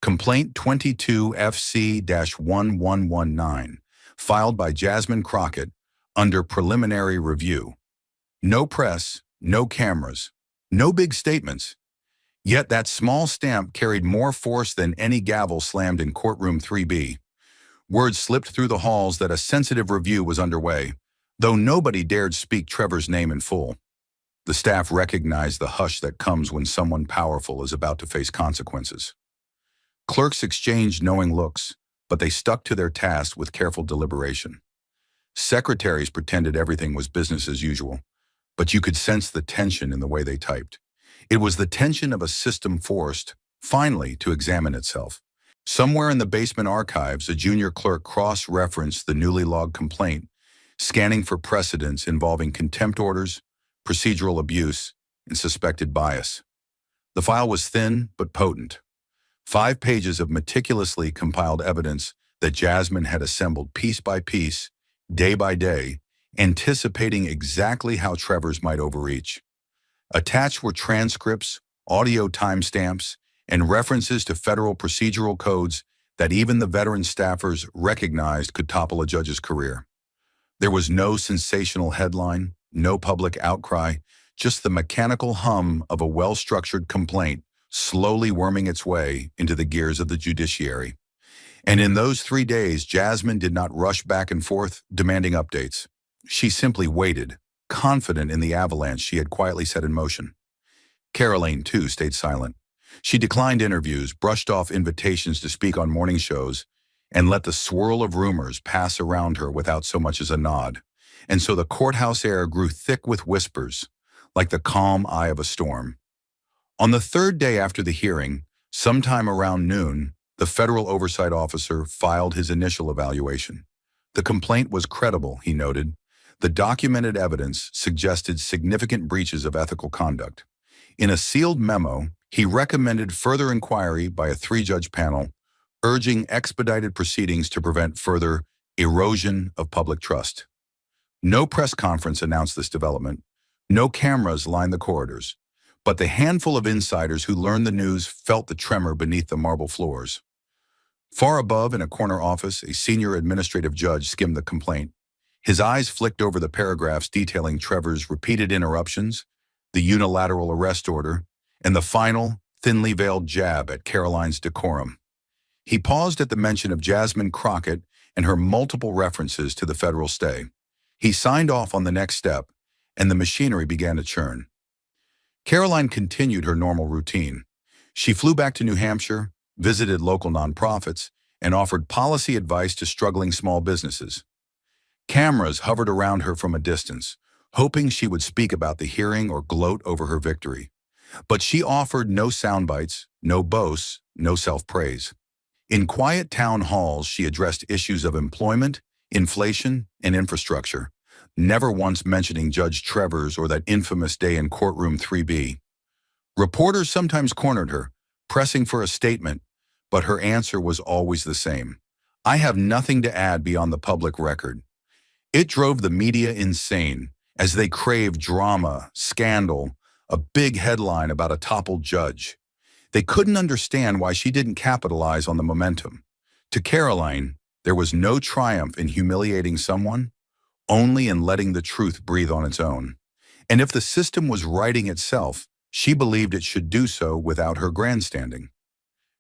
Complaint 22 FC-1119, filed by Jasmine Crockett, under preliminary review. No press, no cameras, no big statements. Yet that small stamp carried more force than any gavel slammed in courtroom 3B. Word slipped through the halls that a sensitive review was underway, though nobody dared speak Trevor's name in full. The staff recognized the hush that comes when someone powerful is about to face consequences. Clerks exchanged knowing looks, but they stuck to their task with careful deliberation. Secretaries pretended everything was business as usual, but you could sense the tension in the way they typed. It was the tension of a system forced, finally, to examine itself. Somewhere in the basement archives, a junior clerk cross-referenced the newly logged complaint, scanning for precedents involving contempt orders, procedural abuse, and suspected bias. The file was thin but potent. 5 pages of meticulously compiled evidence that Jasmine had assembled piece by piece, day by day, anticipating exactly how Trevor's might overreach. Attached were transcripts, audio timestamps, and references to federal procedural codes that even the veteran staffers recognized could topple a judge's career. There was no sensational headline, no public outcry, just the mechanical hum of a well-structured complaint slowly worming its way into the gears of the judiciary. And in those 3 days, Jasmine did not rush back and forth, demanding updates. She simply waited, confident in the avalanche she had quietly set in motion. Karoline, too, stayed silent. She declined interviews, brushed off invitations to speak on morning shows, and let the swirl of rumors pass around her without so much as a nod. And so the courthouse air grew thick with whispers, like the calm eye of a storm. On the 3rd day after the hearing, sometime around noon, the federal oversight officer filed his initial evaluation. The complaint was credible, he noted. The documented evidence suggested significant breaches of ethical conduct. In a sealed memo, he recommended further inquiry by a 3-judge panel, urging expedited proceedings to prevent further erosion of public trust. No press conference announced this development. No cameras lined the corridors. But the handful of insiders who learned the news felt the tremor beneath the marble floors. Far above, in a corner office, a senior administrative judge skimmed the complaint. His eyes flicked over the paragraphs detailing Trevor's repeated interruptions, the unilateral arrest order, and the final, thinly veiled jab at Karoline's decorum. He paused at the mention of Jasmine Crockett and her multiple references to the federal stay. He signed off on the next step, and the machinery began to churn. Karoline continued her normal routine. She flew back to New Hampshire, visited local nonprofits, and offered policy advice to struggling small businesses. Cameras hovered around her from a distance, hoping she would speak about the hearing or gloat over her victory. But she offered no sound bites, no boasts, no self-praise. In quiet town halls, she addressed issues of employment, inflation, and infrastructure, never once mentioning Judge Trevor's or that infamous day in courtroom 3B. Reporters sometimes cornered her, pressing for a statement, but her answer was always the same. I have nothing to add beyond the public record. It drove the media insane, as they craved drama, scandal, a big headline about a toppled judge. They couldn't understand why she didn't capitalize on the momentum. To Karoline, there was no triumph in humiliating someone, only in letting the truth breathe on its own. And if the system was righting itself, she believed it should do so without her grandstanding.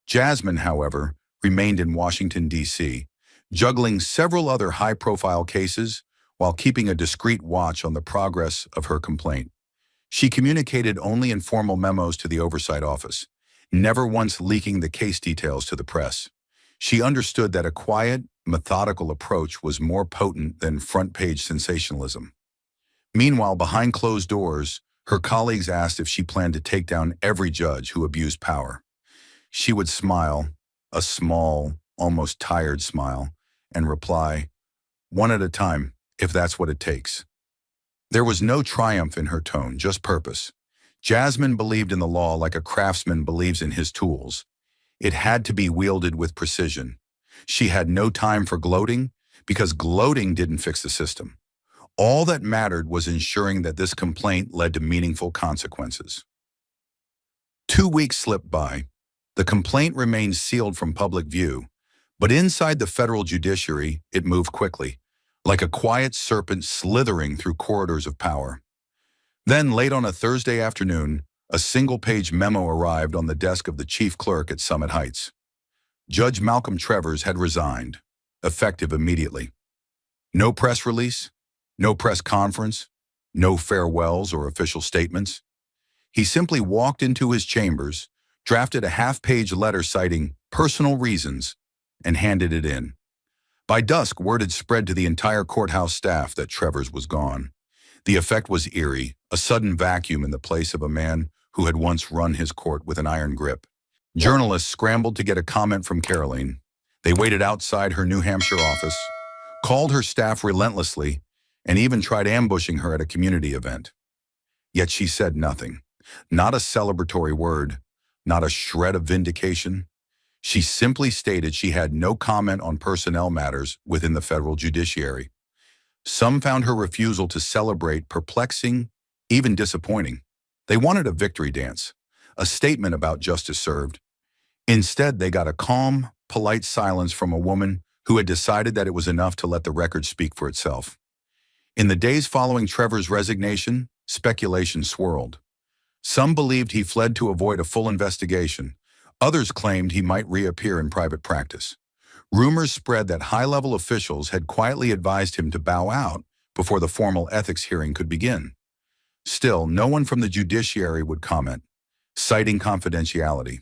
Jasmine, however, remained in Washington, D.C., juggling several other high-profile cases while keeping a discreet watch on the progress of her complaint. She communicated only in formal memos to the Oversight Office, never once leaking the case details to the press. She understood that a quiet, methodical approach was more potent than front-page sensationalism. Meanwhile, behind closed doors, her colleagues asked if she planned to take down every judge who abused power. She would smile, a small, almost tired smile, and reply, "One at a time, if that's what it takes." There was no triumph in her tone, just purpose. Jasmine believed in the law like a craftsman believes in his tools. It had to be wielded with precision. She had no time for gloating, because gloating didn't fix the system. All that mattered was ensuring that this complaint led to meaningful consequences. 2 weeks slipped by. The complaint remained sealed from public view, but inside the federal judiciary, it moved quickly, like a quiet serpent slithering through corridors of power. Then, late on a Thursday afternoon, a single-page memo arrived on the desk of the chief clerk at Summit Heights. Judge Malcolm Travers had resigned, effective immediately. No press release, no press conference, no farewells or official statements. He simply walked into his chambers, drafted a half-page letter citing personal reasons, and handed it in. By dusk, word had spread to the entire courthouse staff that Travers was gone. The effect was eerie, a sudden vacuum in the place of a man who had once run his court with an iron grip. Journalists scrambled to get a comment from Karoline. They waited outside her New Hampshire office, called her staff relentlessly, and even tried ambushing her at a community event. Yet she said nothing. Not a celebratory word, not a shred of vindication. She simply stated she had no comment on personnel matters within the federal judiciary. Some found her refusal to celebrate perplexing, even disappointing. They wanted a victory dance, a statement about justice served. Instead, they got a calm, polite silence from a woman who had decided that it was enough to let the record speak for itself. In the days following Travers' resignation, speculation swirled. Some believed he fled to avoid a full investigation. Others claimed he might reappear in private practice. Rumors spread that high-level officials had quietly advised him to bow out before the formal ethics hearing could begin. Still, no one from the judiciary would comment, citing confidentiality.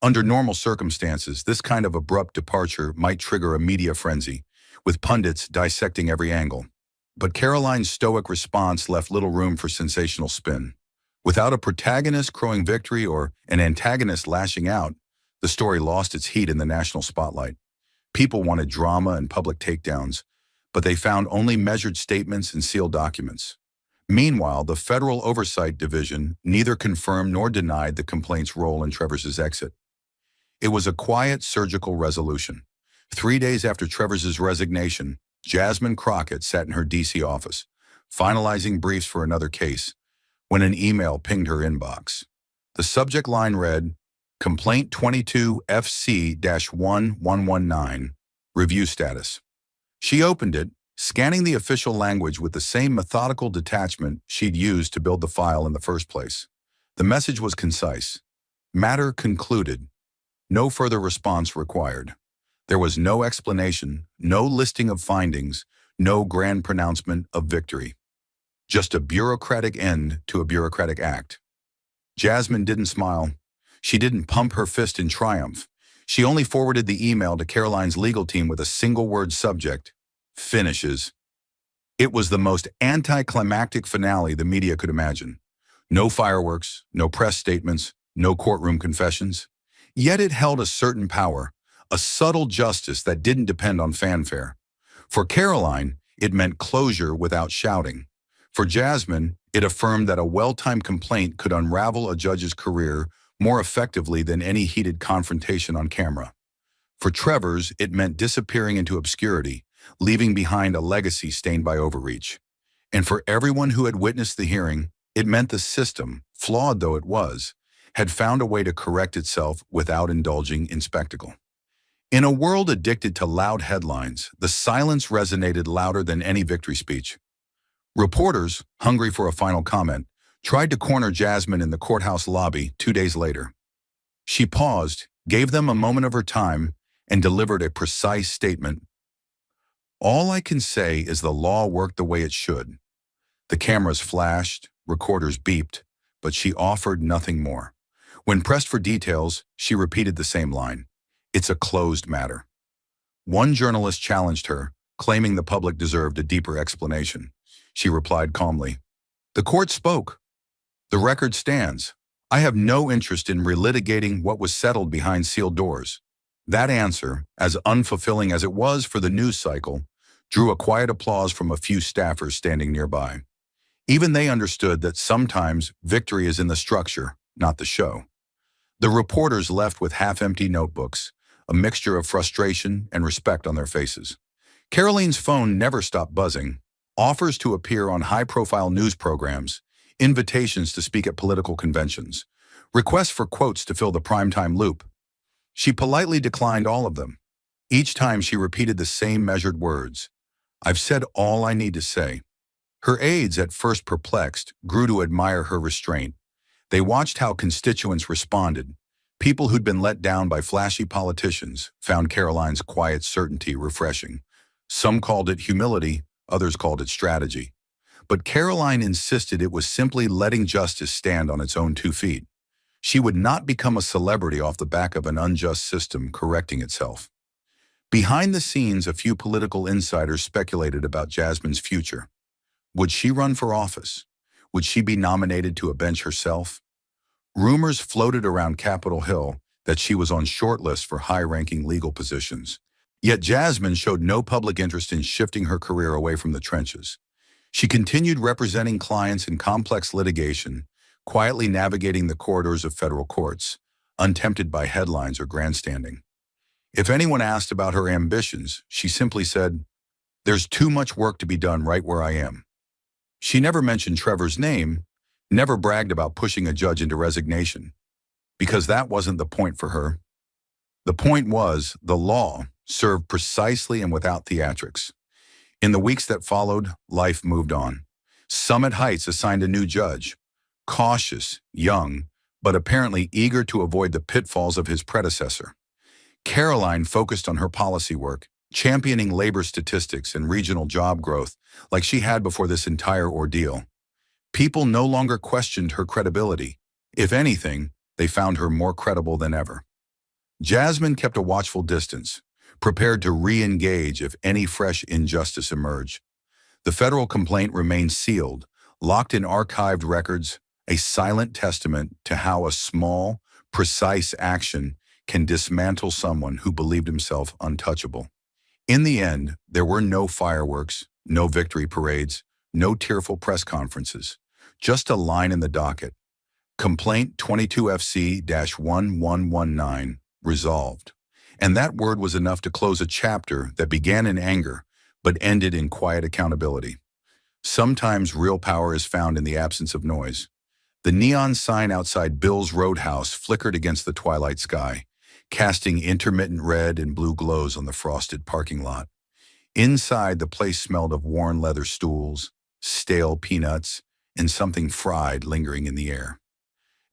Under normal circumstances, this kind of abrupt departure might trigger a media frenzy, with pundits dissecting every angle. But Karoline's stoic response left little room for sensational spin. Without a protagonist crowing victory or an antagonist lashing out, the story lost its heat in the national spotlight. People wanted drama and public takedowns, but they found only measured statements and sealed documents. Meanwhile, the Federal Oversight Division neither confirmed nor denied the complaint's role in Travers' exit. It was a quiet, surgical resolution. 3 days after Travers' resignation, Jasmine Crockett sat in her D.C. office, finalizing briefs for another case, when an email pinged her inbox. The subject line read, Complaint 22 FC-1119, Review Status. She opened it, scanning the official language with the same methodical detachment she'd used to build the file in the first place. The message was concise. Matter concluded. No further response required. There was no explanation, no listing of findings, no grand pronouncement of victory. Just a bureaucratic end to a bureaucratic act. Jasmine didn't smile. She didn't pump her fist in triumph. She only forwarded the email to Karoline's legal team with a single-word subject, finishes. It was the most anticlimactic finale the media could imagine. No fireworks, no press statements, no courtroom confessions. Yet it held a certain power, a subtle justice that didn't depend on fanfare. For Karoline, it meant closure without shouting. For Jasmine, it affirmed that a well-timed complaint could unravel a judge's career more effectively than any heated confrontation on camera. For Travers, it meant disappearing into obscurity, leaving behind a legacy stained by overreach. And for everyone who had witnessed the hearing, it meant the system, flawed though it was, had found a way to correct itself without indulging in spectacle. In a world addicted to loud headlines, the silence resonated louder than any victory speech. Reporters, hungry for a final comment, tried to corner Jasmine in the courthouse lobby 2 days later. She paused, gave them a moment of her time, and delivered a precise statement. All I can say is the law worked the way it should. The cameras flashed, recorders beeped, but she offered nothing more. When pressed for details, she repeated the same line. It's a closed matter. One journalist challenged her, claiming the public deserved a deeper explanation. She replied calmly, The court spoke. The record stands. I have no interest in relitigating what was settled behind sealed doors. That answer, as unfulfilling as it was for the news cycle, drew a quiet applause from a few staffers standing nearby. Even they understood that sometimes victory is in the structure, not the show. The reporters left with half-empty notebooks, a mixture of frustration and respect on their faces. Karoline's phone never stopped buzzing. Offers to appear on high-profile news programs, invitations to speak at political conventions, requests for quotes to fill the primetime loop. She politely declined all of them. Each time she repeated the same measured words. I've said all I need to say. Her aides, at first perplexed, grew to admire her restraint. They watched how constituents responded. People who'd been let down by flashy politicians found Karoline's quiet certainty refreshing. Some called it humility, others called it strategy. But Karoline insisted it was simply letting justice stand on its own 2 feet. She would not become a celebrity off the back of an unjust system correcting itself. Behind the scenes, a few political insiders speculated about Jasmine's future. Would she run for office? Would she be nominated to a bench herself? Rumors floated around Capitol Hill that she was on shortlists for high-ranking legal positions. Yet Jasmine showed no public interest in shifting her career away from the trenches. She continued representing clients in complex litigation, quietly navigating the corridors of federal courts, untempted by headlines or grandstanding. If anyone asked about her ambitions, she simply said, "There's too much work to be done right where I am." She never mentioned Trevor's name, never bragged about pushing a judge into resignation, because that wasn't the point for her. The point was, the law served precisely and without theatrics. In the weeks that followed, life moved on. Summit Heights assigned a new judge, cautious, young, but apparently eager to avoid the pitfalls of his predecessor. Karoline focused on her policy work, championing labor statistics and regional job growth like she had before this entire ordeal. People no longer questioned her credibility. If anything, they found her more credible than ever. Jasmine kept a watchful distance, prepared to re-engage if any fresh injustice emerged. The federal complaint remained sealed, locked in archived records, a silent testament to how a small, precise action can dismantle someone who believed himself untouchable. In the end, there were no fireworks, no victory parades, no tearful press conferences, just a line in the docket. Complaint 22FC-1119, resolved. And that word was enough to close a chapter that began in anger, but ended in quiet accountability. Sometimes real power is found in the absence of noise. The neon sign outside Bill's Roadhouse flickered against the twilight sky, casting intermittent red and blue glows on the frosted parking lot. Inside, the place smelled of worn leather stools, stale peanuts, and something fried lingering in the air.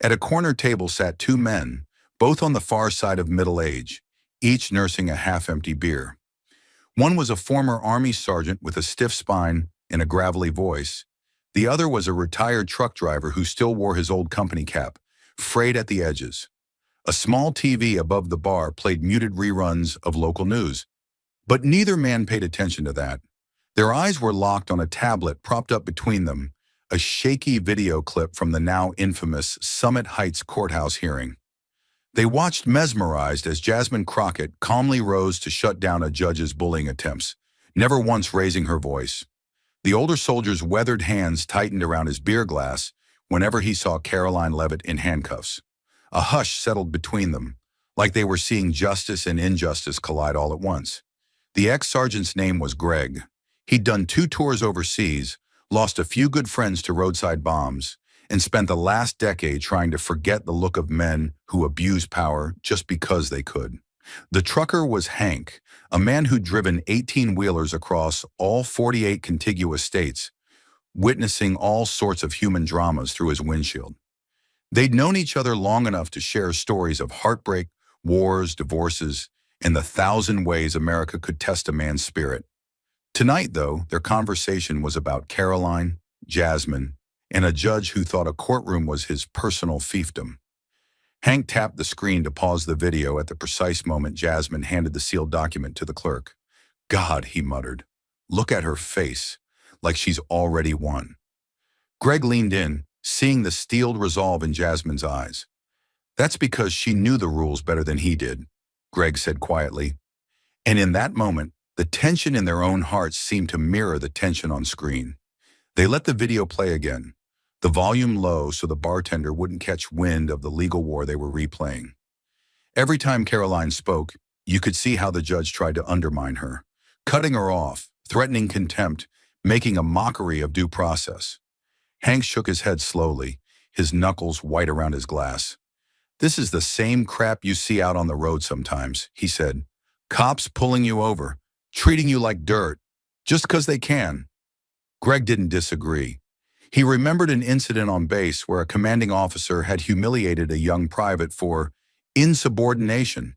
At a corner table sat 2 men, both on the far side of middle age, each nursing a half-empty beer. One was a former Army sergeant with a stiff spine and a gravelly voice. The other was a retired truck driver who still wore his old company cap, frayed at the edges. A small TV above the bar played muted reruns of local news. But neither man paid attention to that. Their eyes were locked on a tablet propped up between them, a shaky video clip from the now infamous Summit Heights courthouse hearing. They watched mesmerized as Jasmine Crockett calmly rose to shut down a judge's bullying attempts, never once raising her voice. The older soldier's weathered hands tightened around his beer glass whenever he saw Karoline Leavitt in handcuffs. A hush settled between them, like they were seeing justice and injustice collide all at once. The ex-sergeant's name was Greg. He'd done 2 tours overseas, lost a few good friends to roadside bombs, and spent the last decade trying to forget the look of men who abused power just because they could. The trucker was Hank, a man who'd driven 18-wheelers across all 48 contiguous states, witnessing all sorts of human dramas through his windshield. They'd known each other long enough to share stories of heartbreak, wars, divorces, and the 1,000 ways America could test a man's spirit. Tonight, though, their conversation was about Karoline, Jasmine, and a judge who thought a courtroom was his personal fiefdom. Hank tapped the screen to pause the video at the precise moment Jasmine handed the sealed document to the clerk. "God," he muttered, "look at her face, like she's already won." Greg leaned in, seeing the steeled resolve in Jasmine's eyes. That's because she knew the rules better than he did, Greg said quietly. And in that moment, the tension in their own hearts seemed to mirror the tension on screen. They let the video play again, the volume low so the bartender wouldn't catch wind of the legal war they were replaying. Every time Karoline spoke, you could see how the judge tried to undermine her, cutting her off, threatening contempt, making a mockery of due process. Hank shook his head slowly, his knuckles white around his glass. "This is the same crap you see out on the road sometimes," he said. "Cops pulling you over, treating you like dirt, just 'cause they can." Greg didn't disagree. He remembered an incident on base where a commanding officer had humiliated a young private for insubordination,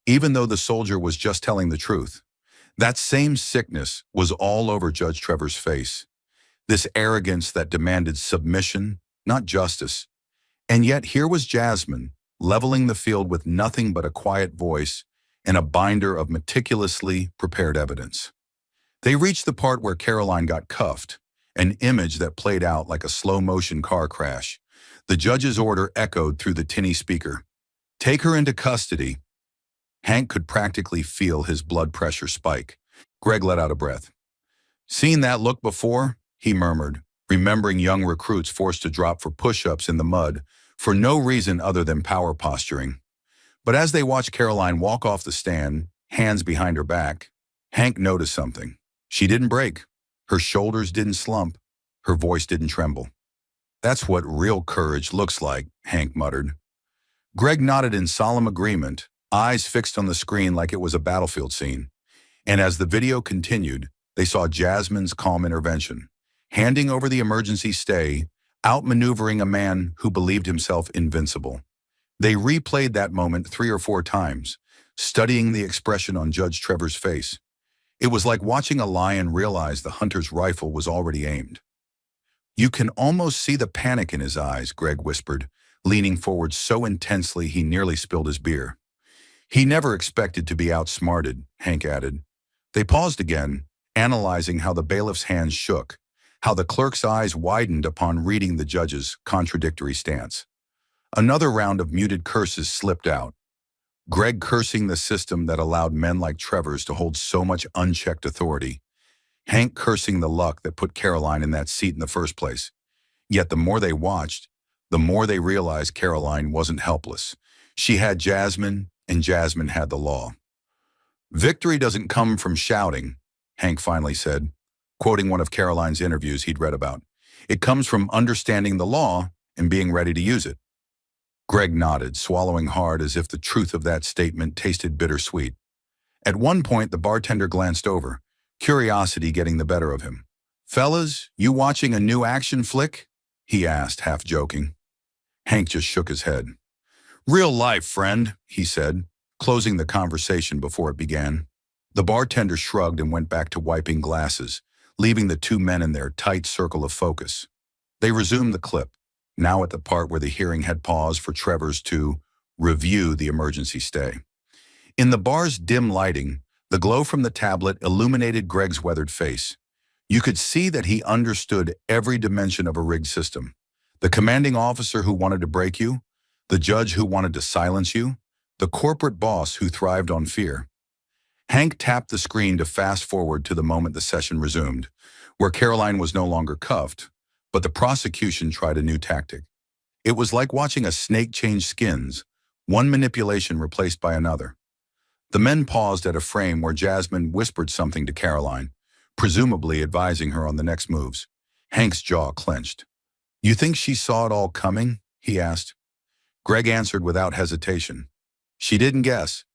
even though the soldier was just telling the truth. That same sickness was all over Judge Trevor's face. This arrogance that demanded submission, not justice. And yet here was Jasmine, leveling the field with nothing but a quiet voice and a binder of meticulously prepared evidence. They reached the part where Karoline got cuffed, an image that played out like a slow-motion car crash. The judge's order echoed through the tinny speaker. "Take her into custody." Hank could practically feel his blood pressure spike. Greg let out a breath. "Seen that look before?" he murmured, remembering young recruits forced to drop for push-ups in the mud for no reason other than power posturing. But as they watched Karoline walk off the stand, hands behind her back, Hank noticed something. She didn't break. Her shoulders didn't slump. Her voice didn't tremble. "That's what real courage looks like," Hank muttered. Greg nodded in solemn agreement, eyes fixed on the screen like it was a battlefield scene. And as the video continued, they saw Jasmine's calm intervention, handing over the emergency stay, outmaneuvering a man who believed himself invincible. They replayed that moment 3 or 4 times, studying the expression on Judge Trevor's face. It was like watching a lion realize the hunter's rifle was already aimed. "You can almost see the panic in his eyes," Greg whispered, leaning forward so intensely he nearly spilled his beer. "He never expected to be outsmarted," Hank added. They paused again, analyzing how the bailiff's hands shook, how the clerk's eyes widened upon reading the judge's contradictory stance. Another round of muted curses slipped out. Greg cursing the system that allowed men like Trevor's to hold so much unchecked authority. Hank cursing the luck that put Karoline in that seat in the first place. Yet the more they watched, the more they realized Karoline wasn't helpless. She had Jasmine, and Jasmine had the law. "Victory doesn't come from shouting," Hank finally said, quoting one of Karoline's interviews he'd read about. "It comes from understanding the law and being ready to use it." Greg nodded, swallowing hard as if the truth of that statement tasted bittersweet. At one point, the bartender glanced over, curiosity getting the better of him. "Fellas, you watching a new action flick?" he asked, half joking. Hank just shook his head. "Real life, friend," he said, closing the conversation before it began. The bartender shrugged and went back to wiping glasses, leaving the 2 men in their tight circle of focus. They resumed the clip, now at the part where the hearing had paused for Trevor's to review the emergency stay. In the bar's dim lighting, the glow from the tablet illuminated Greg's weathered face. You could see that he understood every dimension of a rigged system. The commanding officer who wanted to break you, the judge who wanted to silence you, the corporate boss who thrived on fear. Hank tapped the screen to fast forward to the moment the session resumed, where Karoline was no longer cuffed, but the prosecution tried a new tactic. It was like watching a snake change skins, one manipulation replaced by another. The men paused at a frame where Jasmine whispered something to Karoline, presumably advising her on the next moves. Hank's jaw clenched. "You think she saw it all coming?" he asked. Greg answered without hesitation. "She didn't guess."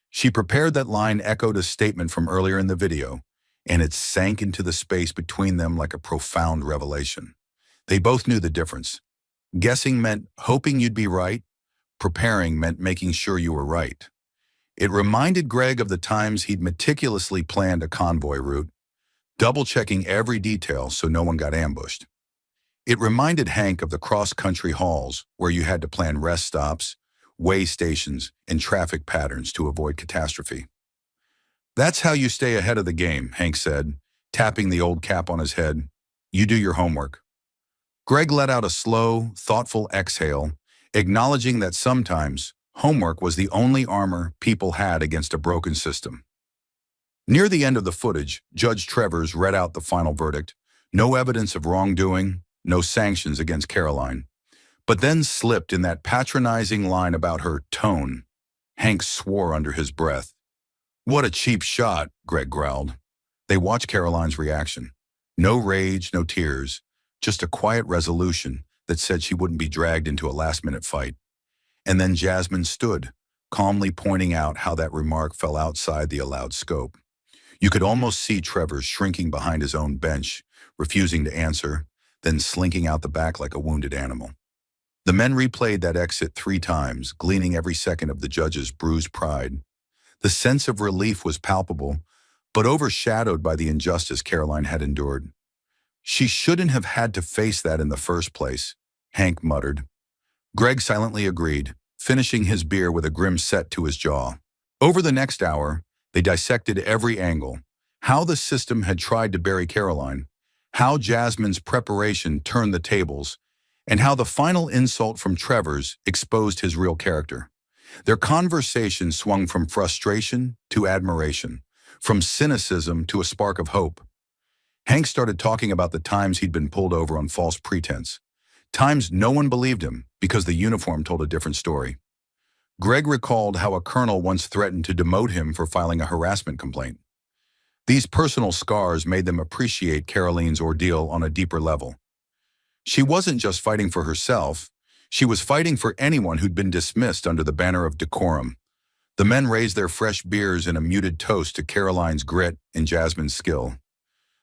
She prepared that line echoed a statement from earlier in the video, and it sank into the space between them like a profound revelation. They both knew the difference. Guessing meant hoping you'd be right. Preparing meant making sure you were right. It reminded Greg of the times he'd meticulously planned a convoy route, double-checking every detail so no one got ambushed. It reminded Hank of the cross-country hauls where you had to plan rest stops, way stations, and traffic patterns to avoid catastrophe. "That's how you stay ahead of the game," Hank said, tapping the old cap on his head. "You do your homework." Greg let out a slow, thoughtful exhale, acknowledging that sometimes homework was the only armor people had against a broken system. Near the end of the footage, Judge Travers read out the final verdict. No evidence of wrongdoing, no sanctions against Karoline. But then slipped in that patronizing line about her tone. Hank swore under his breath. "What a cheap shot," Greg growled. They watched Karoline's reaction. No rage, no tears, just a quiet resolution that said she wouldn't be dragged into a last-minute fight. And then Jasmine stood, calmly pointing out how that remark fell outside the allowed scope. You could almost see Travers shrinking behind his own bench, refusing to answer, then slinking out the back like a wounded animal. The men replayed that exit 3 times, gleaning every second of the judge's bruised pride. The sense of relief was palpable, but overshadowed by the injustice Karoline had endured. She shouldn't have had to face that in the first place, Hank muttered. Greg silently agreed, finishing his beer with a grim set to his jaw. Over the next hour, they dissected every angle, how the system had tried to bury Karoline, how Jasmine's preparation turned the tables, and how the final insult from Travers exposed his real character. Their conversation swung from frustration to admiration, from cynicism to a spark of hope. Hank started talking about the times he'd been pulled over on false pretense, times no one believed him because the uniform told a different story. Greg recalled how a colonel once threatened to demote him for filing a harassment complaint. These personal scars made them appreciate Karoline's ordeal on a deeper level. She wasn't just fighting for herself, she was fighting for anyone who'd been dismissed under the banner of decorum. The men raised their fresh beers in a muted toast to Karoline's grit and Jasmine's skill.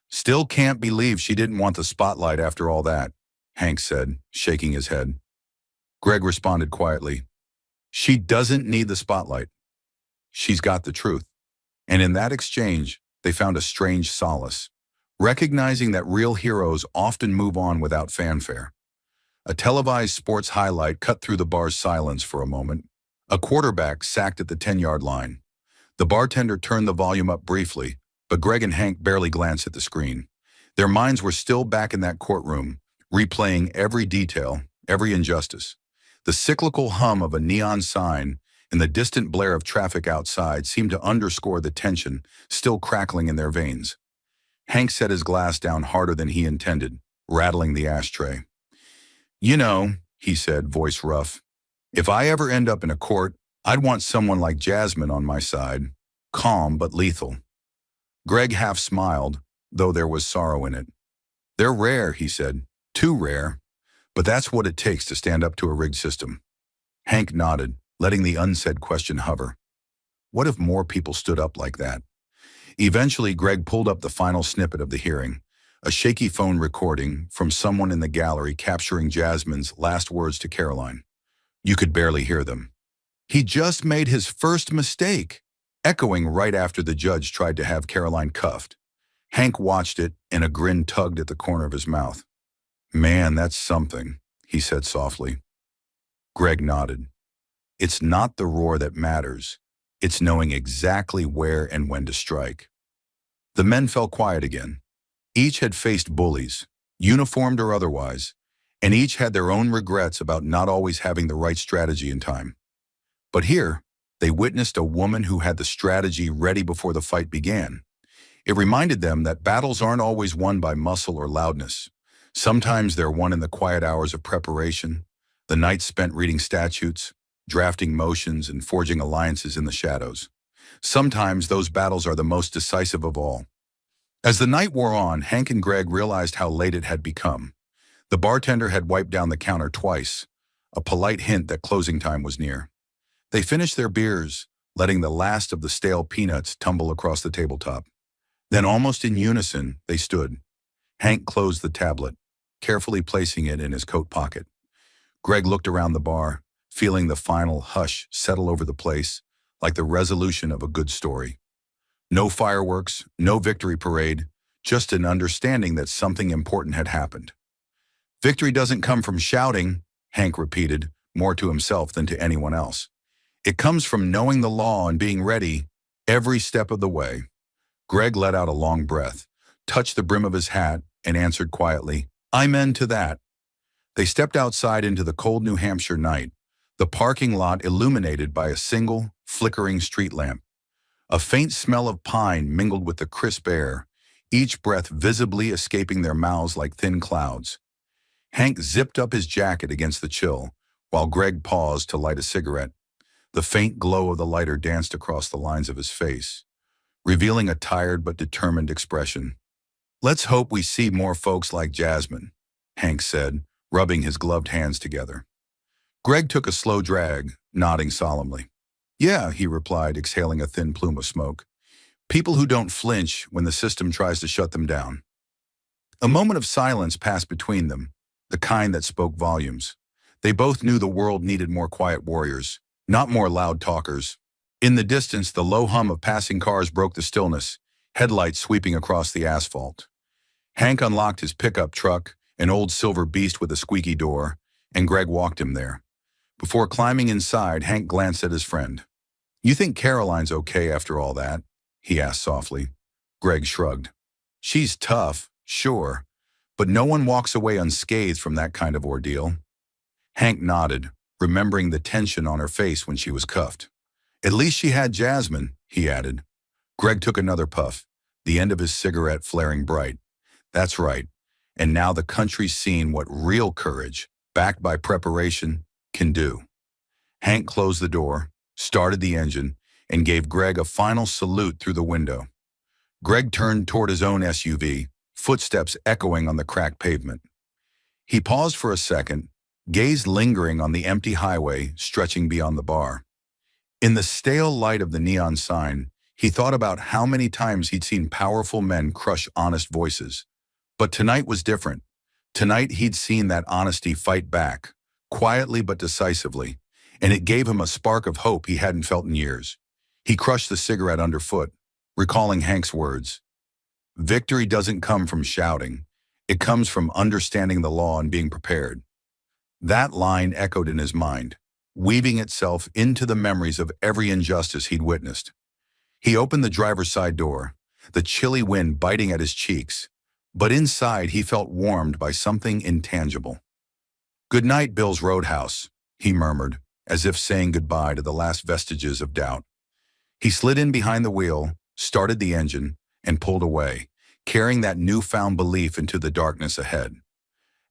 "Still can't believe she didn't want the spotlight after all that," Hank said, shaking his head. Greg responded quietly, "She doesn't need the spotlight. She's got the truth." And in that exchange, they found a strange solace, recognizing that real heroes often move on without fanfare. A televised sports highlight cut through the bar's silence for a moment. A quarterback sacked at the 10-yard line. The bartender turned the volume up briefly, but Greg and Hank barely glanced at the screen. Their minds were still back in that courtroom, replaying every detail, every injustice. The cyclical hum of a neon sign and the distant blare of traffic outside seemed to underscore the tension still crackling in their veins. Hank set his glass down harder than he intended, rattling the ashtray. "You know," he said, voice rough, "if I ever end up in a court, I'd want someone like Jasmine on my side, calm but lethal." Greg half smiled, though there was sorrow in it. "They're rare," he said, "too rare. But that's what it takes to stand up to a rigged system." Hank nodded, letting the unsaid question hover. What if more people stood up like that? Eventually, Greg pulled up the final snippet of the hearing, a shaky phone recording from someone in the gallery capturing Jasmine's last words to Karoline. You could barely hear them. "He just made his first mistake," echoing right after the judge tried to have Karoline cuffed. Hank watched it, and a grin tugged at the corner of his mouth. "Man, that's something," he said softly. Greg nodded. "It's not the roar that matters. It's knowing exactly where and when to strike." The men fell quiet again. Each had faced bullies, uniformed or otherwise, and each had their own regrets about not always having the right strategy in time. But here, they witnessed a woman who had the strategy ready before the fight began. It reminded them that battles aren't always won by muscle or loudness. Sometimes they're won in the quiet hours of preparation, the nights spent reading statutes, drafting motions, and forging alliances in the shadows. Sometimes those battles are the most decisive of all. As the night wore on, Hank and Greg realized how late it had become. The bartender had wiped down the counter twice, a polite hint that closing time was near. They finished their beers, letting the last of the stale peanuts tumble across the tabletop. Then, almost in unison, they stood. Hank closed the tablet, carefully placing it in his coat pocket. Greg looked around the bar, feeling the final hush settle over the place, like the resolution of a good story. No fireworks, no victory parade, just an understanding that something important had happened. "Victory doesn't come from shouting," Hank repeated, more to himself than to anyone else. "It comes from knowing the law and being ready every step of the way." Greg let out a long breath, touched the brim of his hat, and answered quietly, "Amen to that." They stepped outside into the cold New Hampshire night, the parking lot illuminated by a single, flickering street lamp. A faint smell of pine mingled with the crisp air, each breath visibly escaping their mouths like thin clouds. Hank zipped up his jacket against the chill, while Greg paused to light a cigarette. The faint glow of the lighter danced across the lines of his face, revealing a tired but determined expression. "Let's hope we see more folks like Jasmine," Hank said, rubbing his gloved hands together. Greg took a slow drag, nodding solemnly. "Yeah," he replied, exhaling a thin plume of smoke. "People who don't flinch when the system tries to shut them down." A moment of silence passed between them, the kind that spoke volumes. They both knew the world needed more quiet warriors, not more loud talkers. In the distance, the low hum of passing cars broke the stillness, headlights sweeping across the asphalt. Hank unlocked his pickup truck, an old silver beast with a squeaky door, and Greg walked him there. Before climbing inside, Hank glanced at his friend. "You think Karoline's okay after all that?" he asked softly. Greg shrugged. "She's tough, sure, but no one walks away unscathed from that kind of ordeal." Hank nodded, remembering the tension on her face when she was cuffed. "At least she had Jasmine," he added. Greg took another puff, the end of his cigarette flaring bright. "That's right, and now the country's seen what real courage, backed by preparation, can do." Hank closed the door, started the engine, and gave Greg a final salute through the window. Greg turned toward his own SUV, footsteps echoing on the cracked pavement. He paused for a second, gazed lingering on the empty highway stretching beyond the bar. In the stale light of the neon sign, he thought about how many times he'd seen powerful men crush honest voices. But tonight was different. Tonight he'd seen that honesty fight back, quietly but decisively, and it gave him a spark of hope he hadn't felt in years. He crushed the cigarette underfoot, recalling Hank's words. "Victory doesn't come from shouting. It comes from understanding the law and being prepared." That line echoed in his mind, weaving itself into the memories of every injustice he'd witnessed. He opened the driver's side door, the chilly wind biting at his cheeks, but inside he felt warmed by something intangible. "Good night, Bill's Roadhouse," he murmured, as if saying goodbye to the last vestiges of doubt. He slid in behind the wheel, started the engine, and pulled away, carrying that newfound belief into the darkness ahead.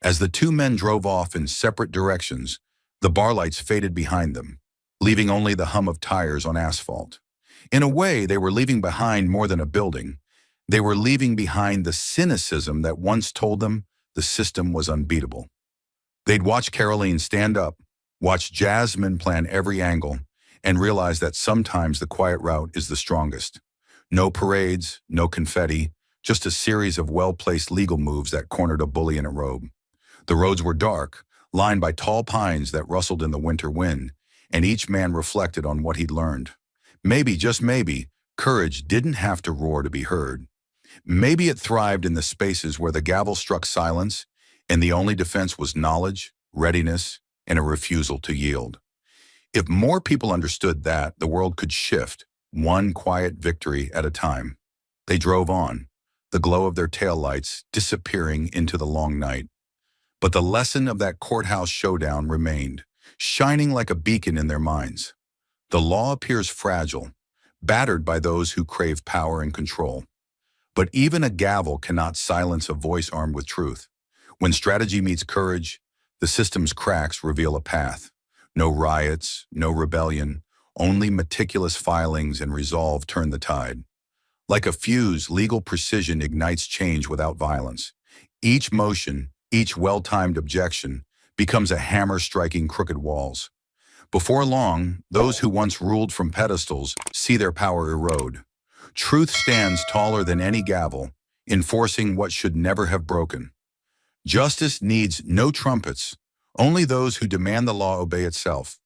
As the two men drove off in separate directions, the bar lights faded behind them, leaving only the hum of tires on asphalt. In a way, they were leaving behind more than a building. They were leaving behind the cynicism that once told them the system was unbeatable. They'd watch Karoline stand up, watch Jasmine plan every angle, and realize that sometimes the quiet route is the strongest. No parades, no confetti, just a series of well-placed legal moves that cornered a bully in a robe. The roads were dark, lined by tall pines that rustled in the winter wind, and each man reflected on what he'd learned. Maybe, just maybe, courage didn't have to roar to be heard. Maybe it thrived in the spaces where the gavel struck silence, and the only defense was knowledge, readiness, and a refusal to yield. If more people understood that, the world could shift, one quiet victory at a time. They drove on, the glow of their taillights disappearing into the long night. But the lesson of that courthouse showdown remained, shining like a beacon in their minds. The law appears fragile, battered by those who crave power and control. But even a gavel cannot silence a voice armed with truth. When strategy meets courage, the system's cracks reveal a path. No riots, no rebellion, only meticulous filings and resolve turn the tide. Like a fuse, legal precision ignites change without violence. Each motion, each well-timed objection, becomes a hammer striking crooked walls. Before long, those who once ruled from pedestals see their power erode. Truth stands taller than any gavel, enforcing what should never have broken. Justice needs no trumpets, only those who demand the law obey itself.